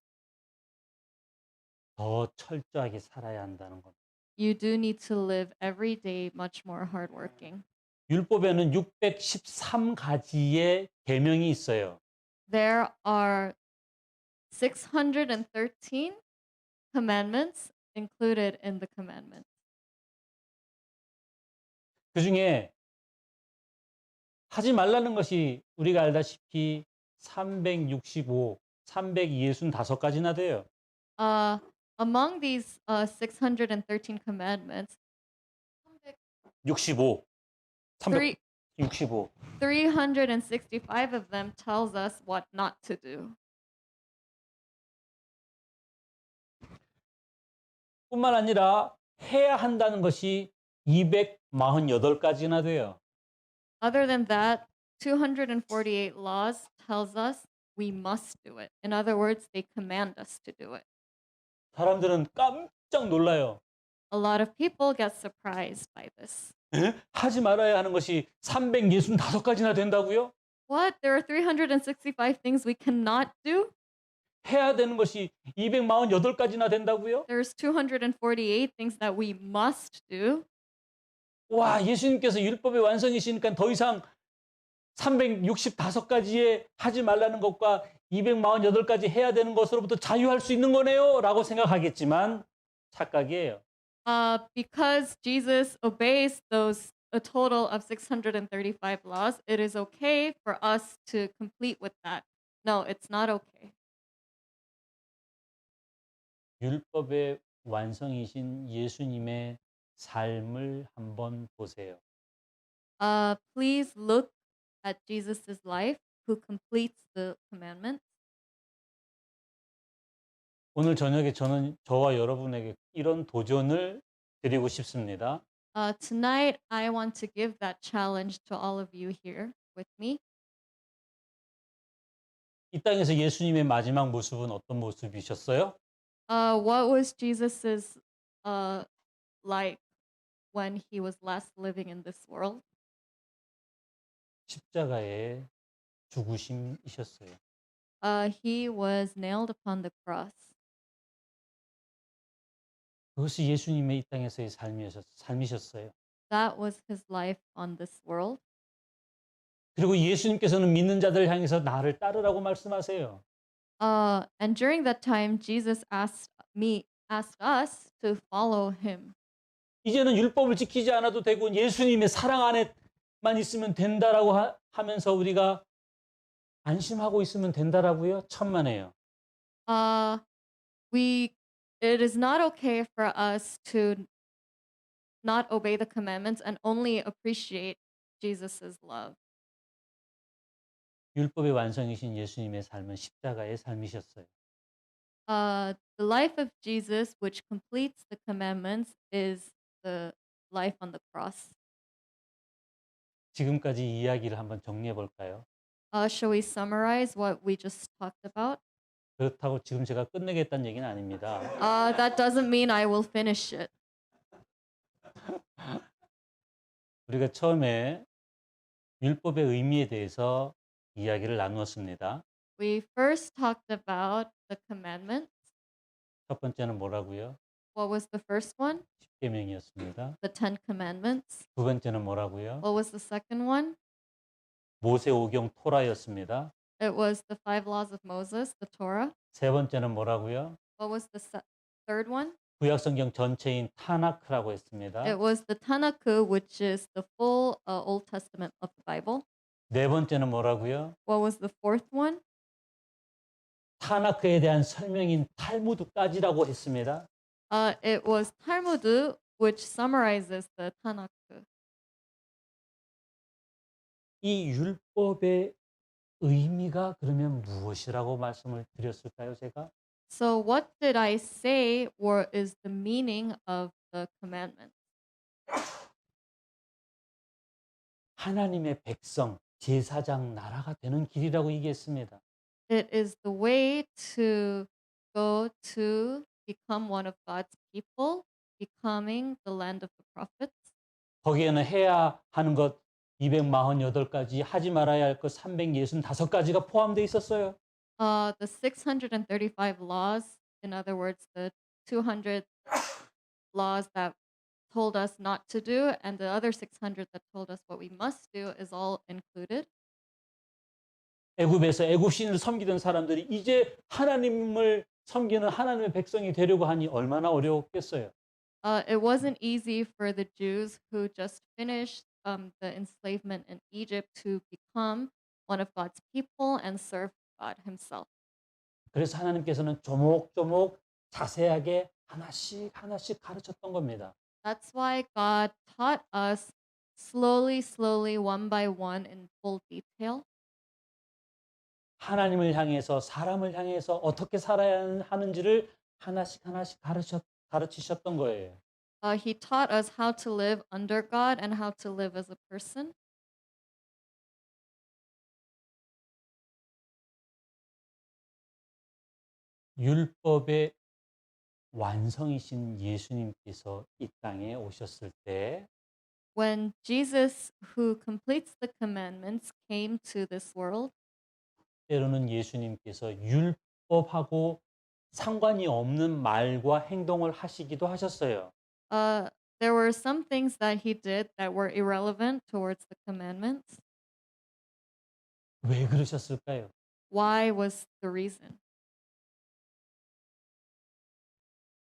더 철저하게 살아야 한다는 겁니다. You do need to live every day much more hardworking. 율법에는 613가지의 계명이 있어요. There are 613 commandments included in the commandments. 그중에 하지 말라는 것이 우리가 알다시피 365, 365가지나 돼요. Among these 613 commandments, 65, three, 365. 365 of them tells us what not to do. 뿐만 아니라 해야 한다는 것이 248가지나 돼요. Other than that, 248 laws tells us we must do it. In other words, they command us to do it. 사람들은 깜짝 놀라요. A lot of people get surprised by this. 에? 하지 말아야 하는 것이 365가지나 된다고요? What? There are 365 things we cannot do? 해야 되는 것이 248가지나 된다고요? There's 248 things that we must do. 와, 예수님께서 율법의 완성이시니까 더 이상 365가지의 하지 말라는 것과 248가지 해야 되는 것으로부터 자유할 수 있는 거네요 라고 생각하겠지만 착각이에요. Because Jesus obeys those a total of 635 laws, it is okay for us to complete with that. No, it's not okay. 율법의 완성이신 예수님의 삶을 한번 보세요. Please look at Jesus' life, who completes the commandments. 오늘 저녁에 저는 저와 여러분에게 이런 도전을 드리고 싶습니다. Tonight, I want to give that challenge to all of you here with me. 이 땅에서 예수님의 마지막 모습은 어떤 모습이셨어요? What was Jesus's like when he was last living in this world? 십자가에 죽으심이셨어요. He was nailed upon the cross. 그것이 예수님의 이 땅에서의 삶이셨어요. That was his life on this world. 그리고 예수님께서는 믿는 자들을 향해서 나를 따르라고 말씀하세요. And during that time, Jesus asked us to follow him. 이제는 율법을 지키지 않아도 되고 예수님의 사랑 안에만 있으면 된다라고 하면서 우리가 안심하고 있으면 된다라고요? 천만에요. It is not okay for us to not obey the commandments and only appreciate Jesus' love. 율법의 완성이신 예수님의 삶은 십자가의 삶이셨어요. The life of Jesus, which completes the commandments, is the life on the cross. 지금까지 이야기를 한번 정리해 볼까요? Shall we summarize what we just talked about? 그렇다고 지금 제가 끝내겠다는 얘기는 아닙니다. That doesn't mean I will finish it. 우리가 처음에 율법의 의미에 대해서 이야기를 나누었습니다. We first talked about the commandments. 첫 번째는 뭐라고요? What was the first one? 십계명이었습니다. The Ten Commandments. 두 번째는 뭐라고요? What was the second one? 모세오경 토라였습니다. It was the five laws of Moses, the Torah. 세 번째는 뭐라고요? What was the third one? 구약성경 전체인 타나크라고 했습니다. It was the Tanakh, which is the full Old Testament of the Bible. 네 번째는 뭐라고요? What was the fourth one? 타나크에 대한 설명인 탈무드까지라고 했습니다. It was Talmud, which summarizes the Tanakh. 이 율법의 의미가 그러면 무엇이라고 말씀을 드렸을까요, 제가? So what did I say is the meaning of the commandment? 하나님의 백성, 제사장 나라가 되는 길이라고 얘기했습니다. It is the way to go to become one of God's people, becoming the land of the prophets. 거기에는 해야 하는 것 248가지, 하지 말아야 할 것 365가지가 포함되어 있었어요. The 635 laws, in other words, the 200 laws that told us not to do, and the other 600 that told us what we must do is all included. 애굽에서 애굽신을 섬기던 사람들이 이제 하나님을 섬기는 하나님의 백성이 되려고 하니 얼마나 어려웠겠어요. It wasn't easy for the Jews who just finished the enslavement in Egypt to become one of God's people and serve God Himself. 그래서 하나님께서는 조목조목 자세하게 하나씩 하나씩 가르쳤던 겁니다. That's why God taught us slowly, slowly, one by one, in full detail. 하나님을 향해서 사람을 향해서 어떻게 살아야 하는지를 하나씩 하나씩 가르치셨던 거예요. He taught us how to live under God and how to live as a person. 율법의 완성이신 예수님께서 이 땅에 오셨을 때 When Jesus, who completes the commandments, came to this world, 때로는 예수님께서 율법하고 상관이 없는 말과 행동을 하시기도 하셨어요. uh, there were some things that he did that were irrelevant towards the commandments. 왜 그러셨을까요? Why was the reason?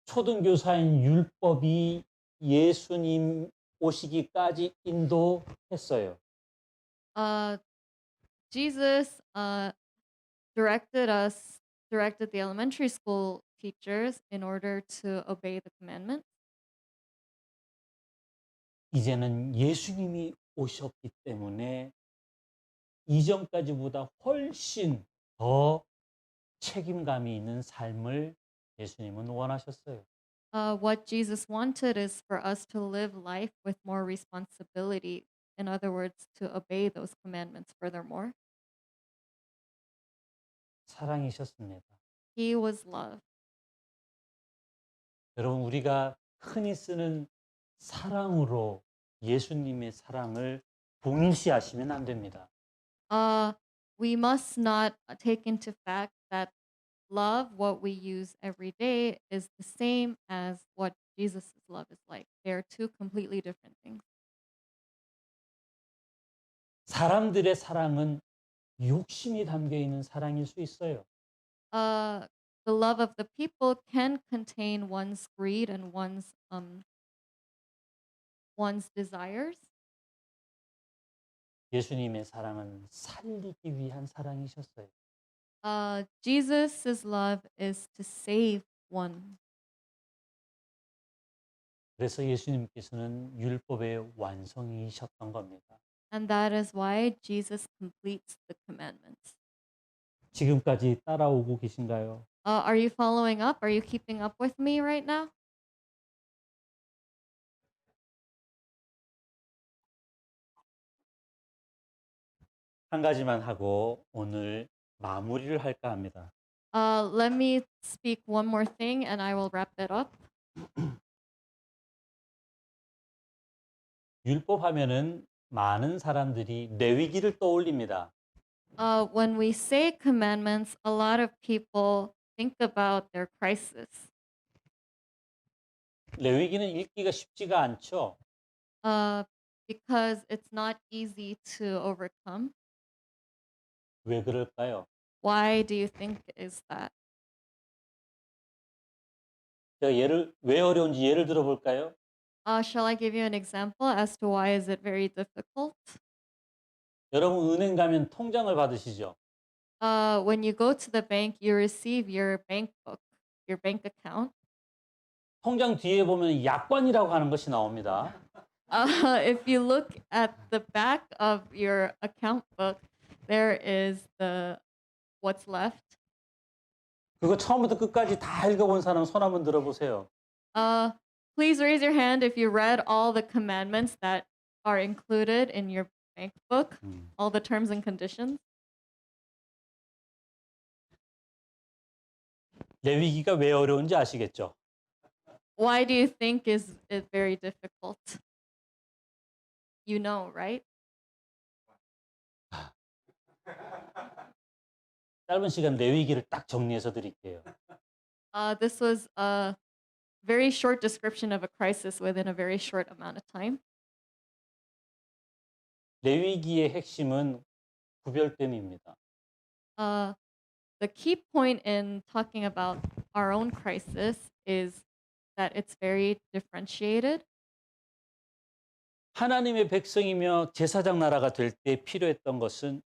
초등교사인 율법이 예수님 오시기까지 인도했어요. Uh, Jesus directed the elementary school teachers in order to obey the commandments. 이제는 예수님이 오셨기 때문에 이전까지보다 훨씬 더 책임감이 있는 삶을 예수님은 원하셨어요. What Jesus wanted is for us to live life with more responsibility. In other words, to obey those commandments furthermore. 사랑이셨습니다. He was love. 여러분, 우리가 흔히 쓰는 사랑으로 예수님의 사랑을 동일시하시면 안 됩니다. We must not take into fact that love, what we use every day, is the same as what Jesus' love is like. They are two completely different things. 사람들의 사랑은 욕심이 담겨 있는 사랑일 수 있어요. The love of the people can contain one's greed and one's desires. 예수님의 사랑은 살리기 위한 사랑이셨어요. Jesus' love is to save one. 그래서 예수님께서는 율법의 완성이셨던 겁니다. And that is why Jesus completes the commandments. 지금까지 따라오고 계신가요? Are you following up? Are you keeping up with me right now? 한 가지만 하고 오늘 마무리를 할까 합니다. Let me speak one more thing and I will wrap it up. 율법 하면은 많은 사람들이 레위기를 떠올립니다. When we say commandments, a lot of people think about their crisis. 레위기는 읽기가 쉽지가 않죠. Because it's not easy to overcome. 왜 그럴까요? Why do you think is that? 제가 왜 어려운지 예를 들어 볼까요? Shall I give you an example as to why is it very difficult? 여러분 은행 가면 통장을 받으시죠? When you go to the bank, you receive your bank book, your bank account. 통장 뒤에 보면 약관이라고 하는 것이 나옵니다. If you look at the back of your account book, there is what's left. 그거 처음부터 끝까지 다 읽어본 사람 손 한번 들어보세요. Please raise your hand if you read all the commandments that are included in your bank book, all the terms and conditions. 레위기가 왜 어려운지 아시겠죠? Why do you think is it very difficult? You know, right? 짧은 시간 레위기를 딱 정리해서 드릴게요. This was a very short description of a crisis within a very short amount of time. 레위기의 핵심은 구별됨입니다. The key point in talking about our own crisis is that it's very differentiated. 하나님의 백성이며 제사장 나라가 될 때 필요했던 것은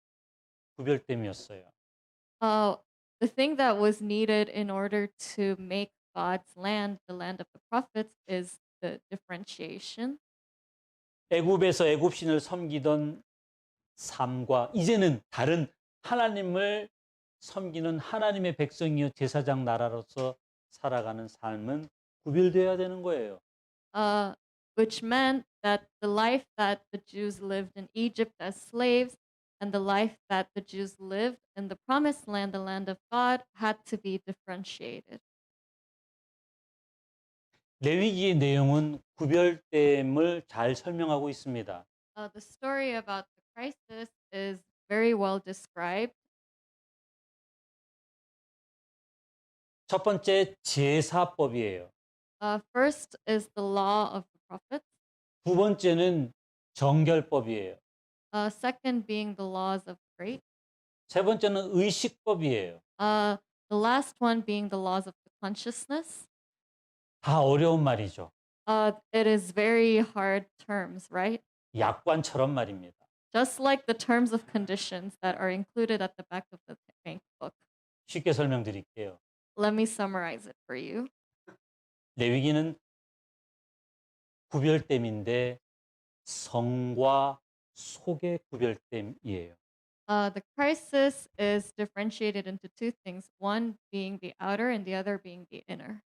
구별됨이었어요. The thing that was needed in order to make God's land the land of the prophets is the differentiation. 애굽에서 애굽신을 섬기던 삶과 이제는 다른 하나님을 섬기는 하나님의 백성이요 제사장 나라로서 살아가는 삶은 구별되어야 되는 거예요. Which meant that the life that the Jews lived in Egypt as slaves and the life that the Jews lived in the promised land, the land of God, had to be differentiated. 레위기의 내용은 구별됨을 잘 설명하고 있습니다. The story about the crisis is very well described. 첫 번째 제사법이에요. First is the law of the prophets. 두 번째는 정결법이에요. Second being the laws of grace. 세 번째는 의식법이에요. The last one being the laws of the consciousness. 다 어려운 말이죠. It is very hard terms, right? 약관처럼 말입니다. Just like the terms of conditions that are included at the back of the bank book. 쉽게 설명드릴게요. Let me summarize it for you. 레위기는 구별됨인데 성과 속의 구별됨이에요. The crisis is differentiated into two things, one being the outer and the other being the inner.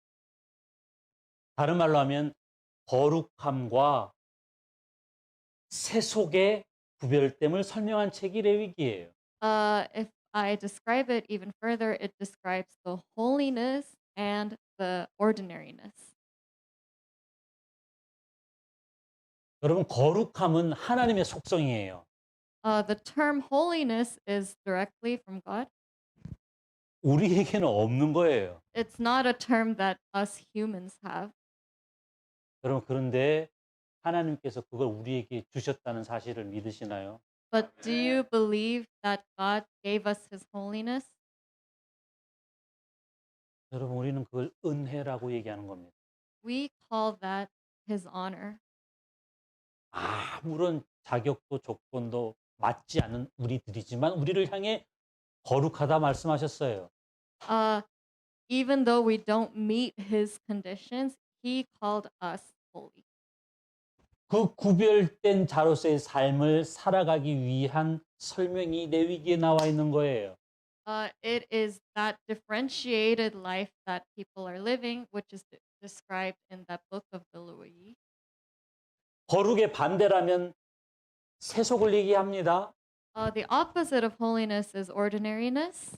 다른 말로 하면 거룩함과 세속의 구별됨을 설명한 책이 레위기예요. If I describe it even further, it describes the holiness and the ordinariness. 여러분 거룩함은 하나님의 속성이에요. The term holiness is directly from God. 우리에게는 없는 거예요. It's not a term that us humans have. 여러분 그런데 하나님께서 그걸 우리에게 주셨다는 사실을 믿으시나요? But do you believe that God gave us His holiness? 여러분 우리는 그걸 은혜라고 얘기하는 겁니다. We call that His honor. 아무런 자격도 조건도 맞지 않은 우리들이지만 우리를 향해 거룩하다 말씀하셨어요. Even though we don't meet His conditions, He called us holy. 그 구별된 자로서의 삶을 살아가기 위한 설명이 레위기에 나와 있는 거예요. It is that differentiated life that people are living, which is described in that book of the Louis. 거룩의 반대라면 세속을 얘기합니다. The opposite of holiness is ordinariness.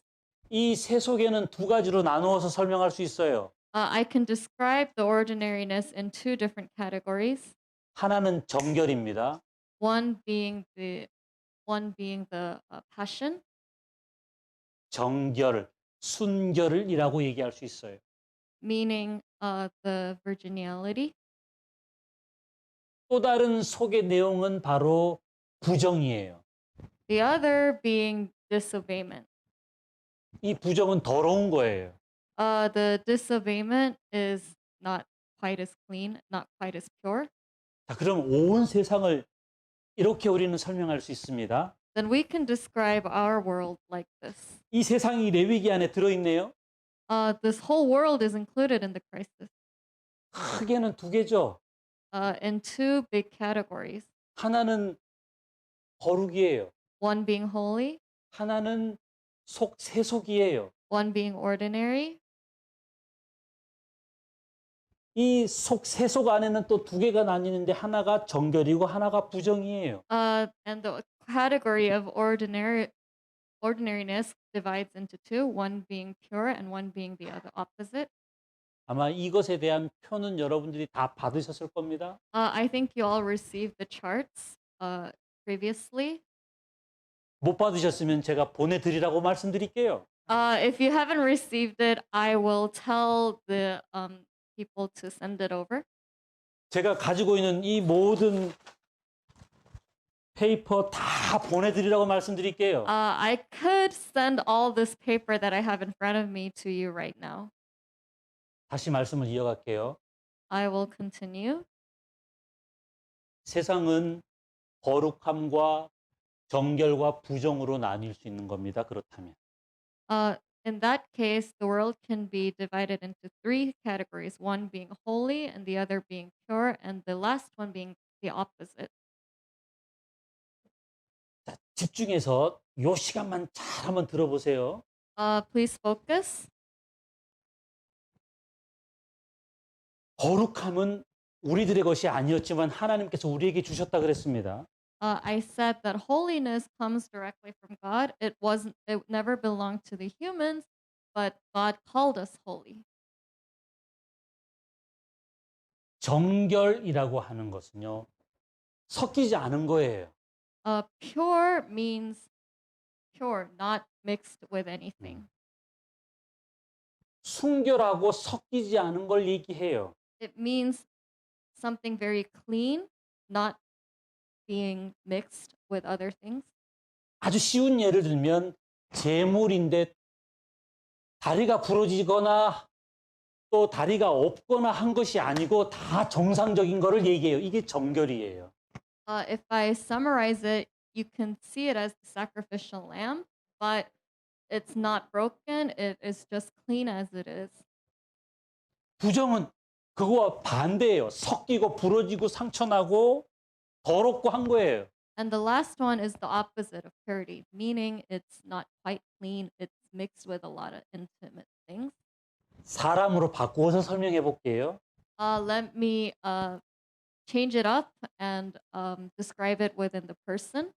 이 세속에는 두 가지로 나누어서 설명할 수 있어요. I can describe the ordinariness in two different categories. 하나는 정결입니다. One being the passion. 정결, 순결이라고 얘기할 수 있어요. Meaning the virginality. 또 다른 속의 내용은 바로 부정이에요. The other being disobeyment. 이 부정은 더러운 거예요. The disobeyment is not quite as clean, not quite as pure. 자, 그럼 온 세상을 이렇게 우리는 설명할 수 있습니다. Then we can describe our world like this. 이 세상이 레위기 안에 들어있네요. This whole world is included in the crisis 크게는 두 개죠. in two big categories. 하나는 거룩이에요. One being holy, 하나는 세속이에요. one being ordinary. 이 세속 안에는 또 두 개가 나뉘는데 하나가 정결이고 하나가 부정이에요. And the category of ordinariness divides into two, one being pure and one being the other opposite. 아마 이것에 대한 표는 여러분들이 다 받으셨을 겁니다. I think you all received the charts previously. 못 받으셨으면 제가 보내드리라고 말씀드릴게요. If you haven't received it, I will tell the people to send it over. 제가 가지고 있는 이 모든 페이퍼 다 보내드리라고 말씀드릴게요. I could send all this paper that I have in front of me to you right now. 다시 말씀을 이어갈게요. I will continue. 세상은 거룩함과 정결과 부정으로 나뉠 수 있는 겁니다. 그렇다면. In that case, the world can be divided into three categories, one being holy and the other being pure, and the last one being the opposite. 자, 집중해서 요 시간만 잘 한번 들어보세요. Please focus. 거룩함은 우리들의 것이 아니었지만 하나님께서 우리에게 주셨다 그랬습니다. I said that holiness comes directly from God. It never belonged to the humans, but God called us holy. 정결이라고 하는 것은요, 섞이지 않은 거예요. Pure means pure, not mixed with anything. 순결하고 섞이지 않은 걸 얘기해요. It means something very clean, not being mixed with other things. 아주 쉬운 예를 들면 재물인데 다리가 부러지거나 또 다리가 없거나 한 것이 아니고 다 정상적인 거를 얘기해요. 이게 정결이에요. If I summarize it, you can see it as the sacrificial lamb, but it's not broken. It is just clean as it is. 부정은 그거와 반대예요. 섞이고 부러지고 상처나고 더럽고 한 거예요. And the last one is the opposite of purity, meaning it's not quite clean. It's mixed with a lot of intimate things. 사람으로 바꾸어서 설명해 볼게요. Let me change it up and describe it within the person.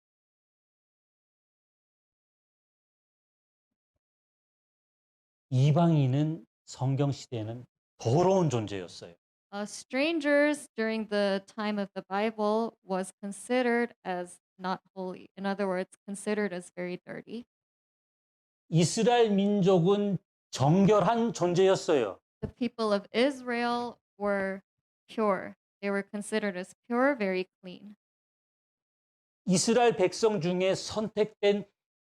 이방인은 성경 시대에는 더러운 존재였어요. Strangers during the time of the Bible was considered as not holy. In other words, considered as very dirty. 이스라엘 민족은 정결한 존재였어요. The people of Israel were pure. They were considered as pure, very clean. 이스라엘 백성 중에 선택된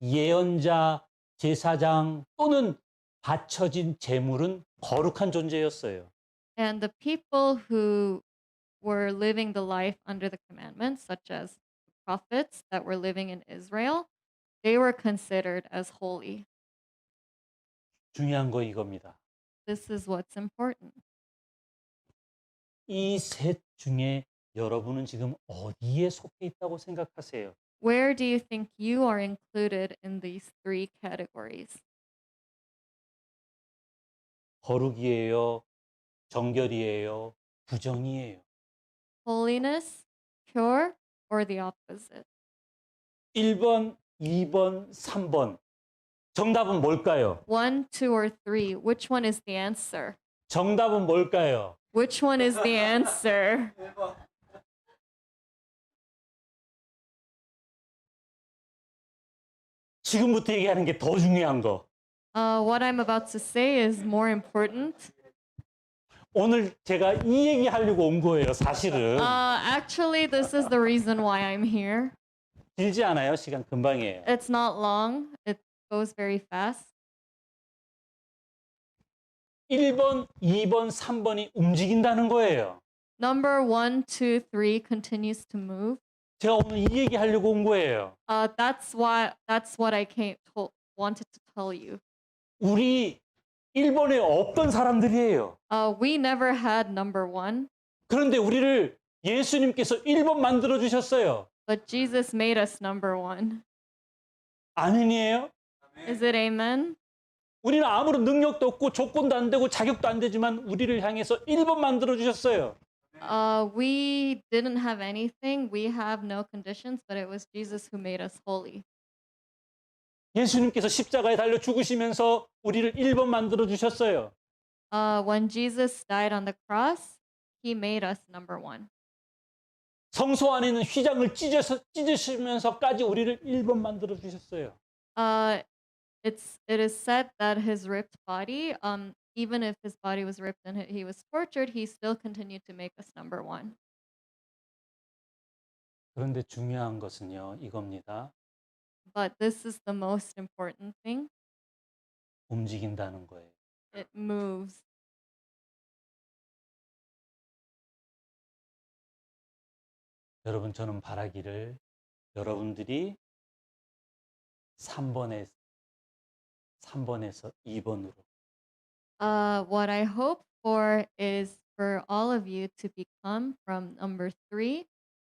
예언자, 제사장 또는 바쳐진 제물은 거룩한 존재였어요. And the people who were living the life under the commandments, such as the prophets that were living in Israel, they were considered as holy. 중요한 거 이겁니다. This is what's important. 이 셋 중에 여러분은 지금 어디에 속해 있다고 생각하세요? Where do you think you are included in these three categories? 거룩이에요, 정결이에요, 부정이에요. Holiness, pure, or the opposite? 1번, 2번, 3번. 정답은 뭘까요? 1, 2, or 3? Which one is the answer? 정답은 뭘까요? Which one is the answer? 지금부터 얘기하는 게 더 중요한 거. What I'm about to say is more important. 오늘 제가 이 얘기 하려고 온 거예요, 사실은. Actually, this is the reason why I'm here. 길지 않아요? 시간 금방이에요. It's not long. It goes very fast. 1번, 2번, 3번이 움직인다는 거예요. Number 1, 2, 3 continues to move. 제가 오늘 이 얘기 하려고 온 거예요. That's what I wanted to tell you. 우리 일본에 없던 사람들이에요. We never had number 1, 그런데 우리를 예수님께서 1번 만들어 주셨어요. but Jesus made us number 1. 아멘이에요? Is it amen? 우리는 아무런 능력도 없고 조건도 안 되고 자격도 안 되지만 우리를 향해서 1번 만들어 주셨어요. We didn't have anything. We have no conditions, but it was Jesus who made us holy. 예수님께서 십자가에 달려 죽으시면서 우리를 1번 만들어 주셨어요. When Jesus died on the cross, he made us number 1. 성소 안에 있는 휘장을 찢으시면서까지 우리를 1번 만들어 주셨어요. It is said that his ripped body, even if his body was ripped and he was tortured, he still continued to make us number 1. 그런데 중요한 것은요, 이겁니다. But this is the most important thing. 움직인다는 거예요. It moves. 여러분, 저는 바라기를 여러분들이 3번에서 2번으로 What I hope for is for all of you to become from number 3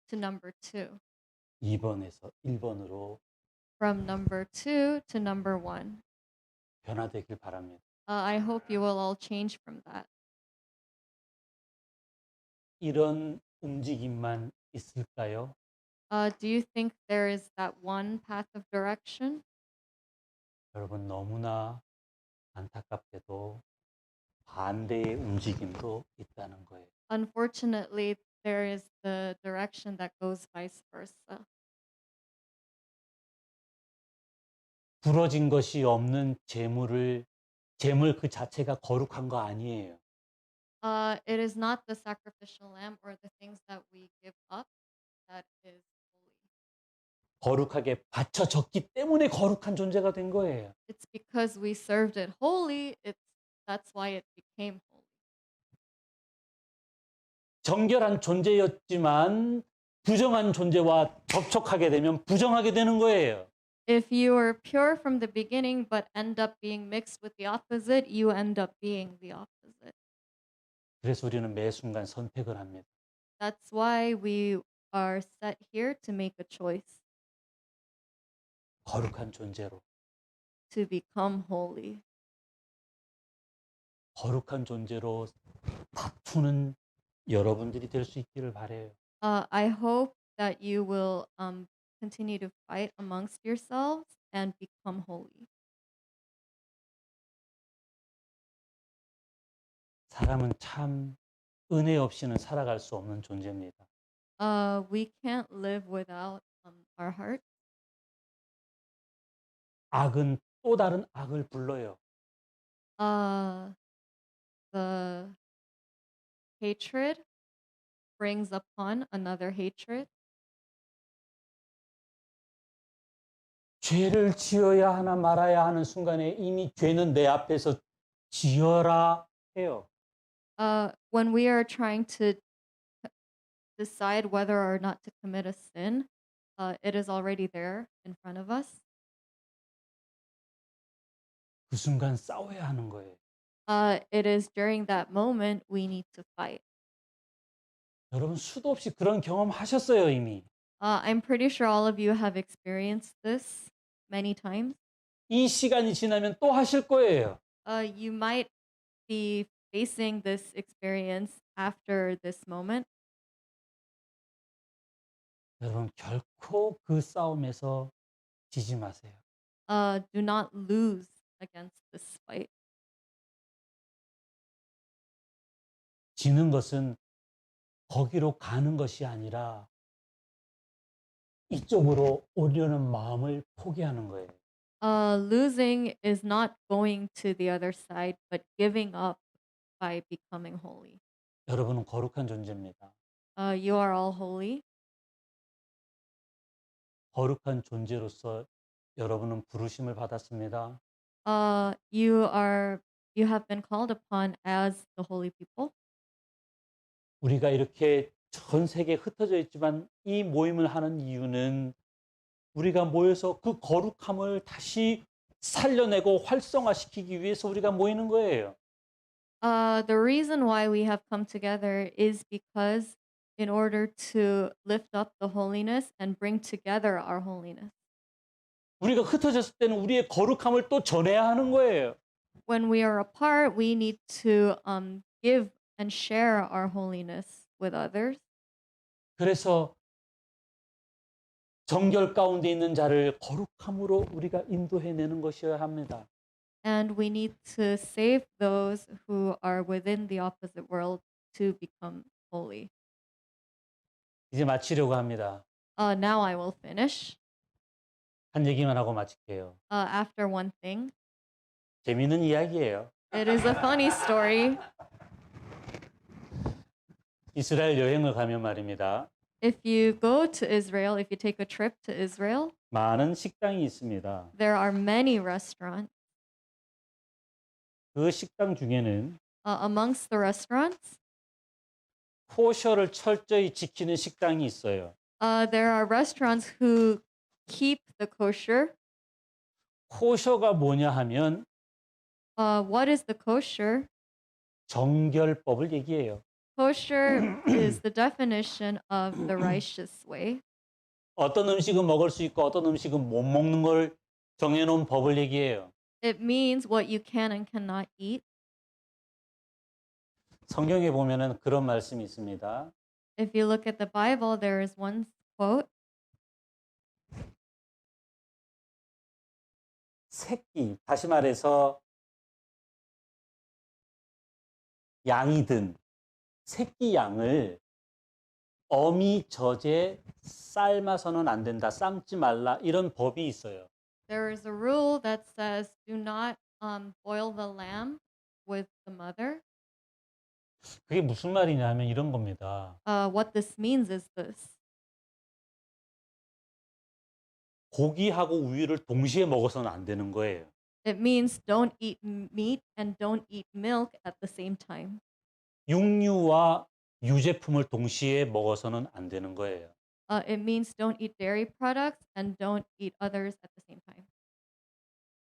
to number 2, 2번에서 1번으로 from number 2 to number 1. 변화되길 바랍니다. I hope you will all change from that. 이런 움직임만 있을까요? Do you think there is that one path of direction? 여러분, 너무나 안타깝게도 반대의 움직임도 있다는 거예요. Unfortunately, there is the direction that goes vice versa. 부러진 것이 없는 재물 그 자체가 거룩한 거 아니에요. It is not the sacrificial lamb or the things that we give up that is holy. 거룩하게 바쳐졌기 때문에 거룩한 존재가 된 거예요. It's because we served it holy. That's why it became holy. 정결한 존재였지만 부정한 존재와 접촉하게 되면 부정하게 되는 거예요. If you were pure from the beginning but end up being mixed with the opposite, you end up being the opposite. 그래서 우리는 매 순간 선택을 합니다. That's why we are set here to make a choice 거룩한 존재로, to become holy. 거룩한 존재로 다투는 여러분들이 될 수 있기를 바라요. I hope that you will continue to fight amongst yourselves and become holy. 사람은 참 은혜 없이는 살아갈 수 없는 존재입니다. We can't live without our heart. 악은 또 다른 악을 불러요. The hatred brings upon another hatred. 죄를 지어야 하나 말아야 하는 순간에 이미 죄는 내 앞에서 지어라 해요. When we are trying to decide whether or not to commit a sin, it is already there in front of us. 그 순간 싸워야 하는 거예요. It is during that moment we need to fight. 여러분, 수도 없이 그런 경험 하셨어요, 이미. I'm pretty sure all of you have experienced this many times. 이 시간이 지나면 또 하실 거예요. You might be facing this experience after this moment. 여러분, 결코 그 싸움에서 지지 마세요. Do not lose against this fight. 지는 것은 거기로 가는 것이 아니라 이쪽으로 오려는 마음을 포기하는 거예요. Losing is not going to the other side, but giving up by becoming holy. 여러분은 거룩한 존재입니다. You are all holy. 거룩한 존재로서 여러분은 부르심을 받았습니다. You have been called upon as the holy people. 우리가 이렇게 전 세계에 흩어져 있지만 이 모임을 하는 이유는 우리가 모여서 그 거룩함을 다시 살려내고 활성화시키기 위해서 우리가 모이는 거예요. The reason why we have come together is because in order to lift up the holiness and bring together our holiness. 우리가 흩어졌을 때는 우리의 거룩함을 또 전해야 하는 거예요. When we are apart, we need to give and share our holiness with others. 그래서 정결 가운데 있는 자를 거룩함으로 우리가 인도해내는 것이어야 합니다. And we need to save those who are within the opposite world to become holy. 이제 마치려고 합니다. Now I will finish. 한 얘기만 하고 마칠게요. After one thing. 재미있는 이야기예요. It is a funny story. 이스라엘 여행을 가면 말입니다. If you go to Israel, if you take a trip to Israel, 많은 식당이 있습니다. there are many restaurants. 그 식당 중에는 Amongst the restaurants, 코셔를 철저히 지키는 식당이 있어요. There are restaurants who keep the kosher. 코셔가 뭐냐 하면 What is the kosher? 정결법을 얘기해요. Kosher is the definition of the righteous way. 어떤 음식은 먹을 수 있고 어떤 음식은 못 먹는 걸 정해놓은 법을 얘기해요. It means what you can and cannot eat. 성경에 보면은 그런 말씀이 있습니다. If you look at the Bible, there is one quote. 새끼, 다시 말해서 양이든 새끼 양을 어미 젖에 삶아서는 안 된다. 삶지 말라. 이런 법이 있어요. There is a rule that says do not boil the lamb with the mother. 그게 무슨 말이냐면 이런 겁니다. What this means is this. 고기하고 우유를 동시에 먹어서는 안 되는 거예요. It means don't eat meat and don't eat milk at the same time. 육류와 유제품을 동시에 먹어서는 안 되는 거예요. It means don't eat dairy products and don't eat others at the same time.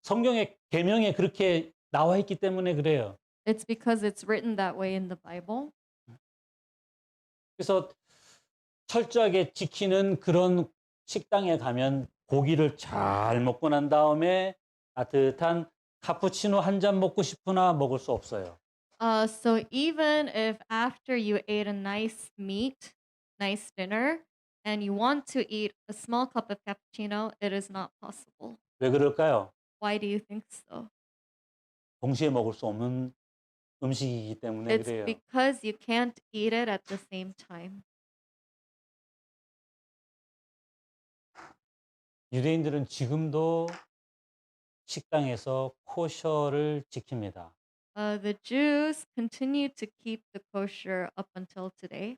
성경의 계명에 그렇게 나와 있기 때문에 그래요. It's because it's written that way in the Bible. 그래서 철저하게 지키는 그런 식당에 가면 고기를 잘 먹고 난 다음에 따뜻한 카푸치노 한 잔 먹고 싶으나 먹을 수 없어요. So even if after you ate a nice meat, nice dinner, and you want to eat a small cup of cappuccino, it is not possible. 왜 그럴까요? Why do you think so? 동시에 먹을 수 없는 음식이기 때문에 It's 그래요. because you can't eat it at the same time. 유대인들은 지금도 식당에서 코셔를 지킵니다. The Jews continue to keep the kosher up until today.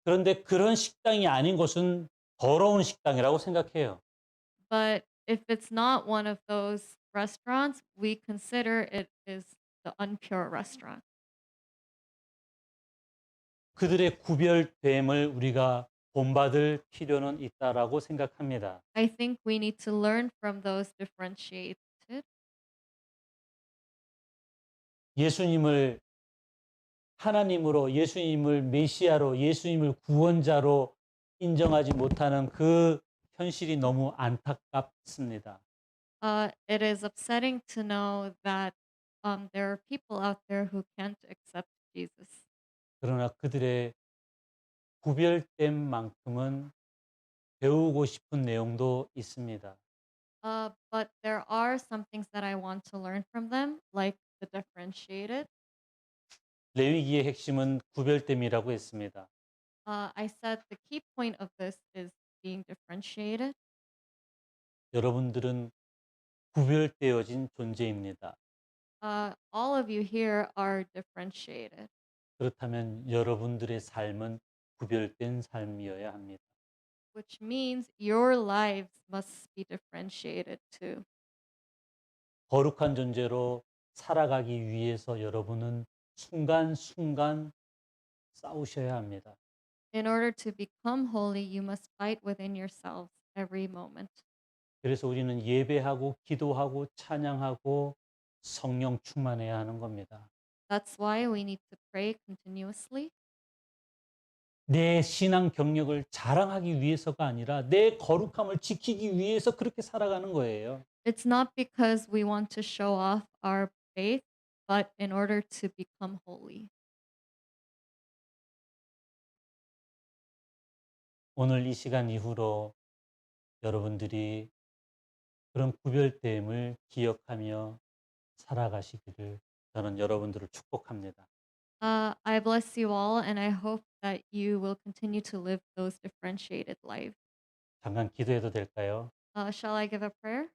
그런데 그런 식당이 아닌 곳은 더러운 식당이라고 생각해요. But if it's not one of those restaurants, we consider it is the unpure restaurant. 그들의 구별됨을 우리가 본받을 필요는 있다라고 생각합니다. I think we need to learn from those differentiated. 예수님을 하나님으로, 예수님을 메시아로, 예수님을 구원자로 인정하지 못하는 그 현실이 너무 안타깝습니다. It is upsetting to know that there are people out there who can't accept Jesus. 그러나 그들의 구별됨만큼은 배우고 싶은 내용도 있습니다. But there are some things that I want to learn from them, like the differentiated. 레위기의 핵심은 구별됨이라고 했습니다. I said the key point of this is being differentiated. 여러분들은 구별되어진 존재입니다. All of you here are differentiated. 그렇다면 여러분들의 삶은 구별된 삶이어야 합니다. Which means your lives must be differentiated too. 거룩한 존재로 살아가기 위해서 여러분은 순간순간 싸우셔야 합니다. In order to become holy, you must fight within yourselves every moment. 그래서 우리는 예배하고 기도하고 찬양하고 성령 충만해야 하는 겁니다. That's why we need to pray continuously. 내 신앙 경력을 자랑하기 위해서가 아니라 내 거룩함을 지키기 위해서 그렇게 살아가는 거예요. It's not because we want to show off our faith, but in order to become holy. 오늘 이 시간 이후로 여러분들이 그런 구별됨을 기억하며 살아가시기를 저는 여러분들을 축복합니다. I bless you all, and I hope that you will continue to live those differentiated lives. 잠깐 기도해도 될까요? Shall I give a prayer?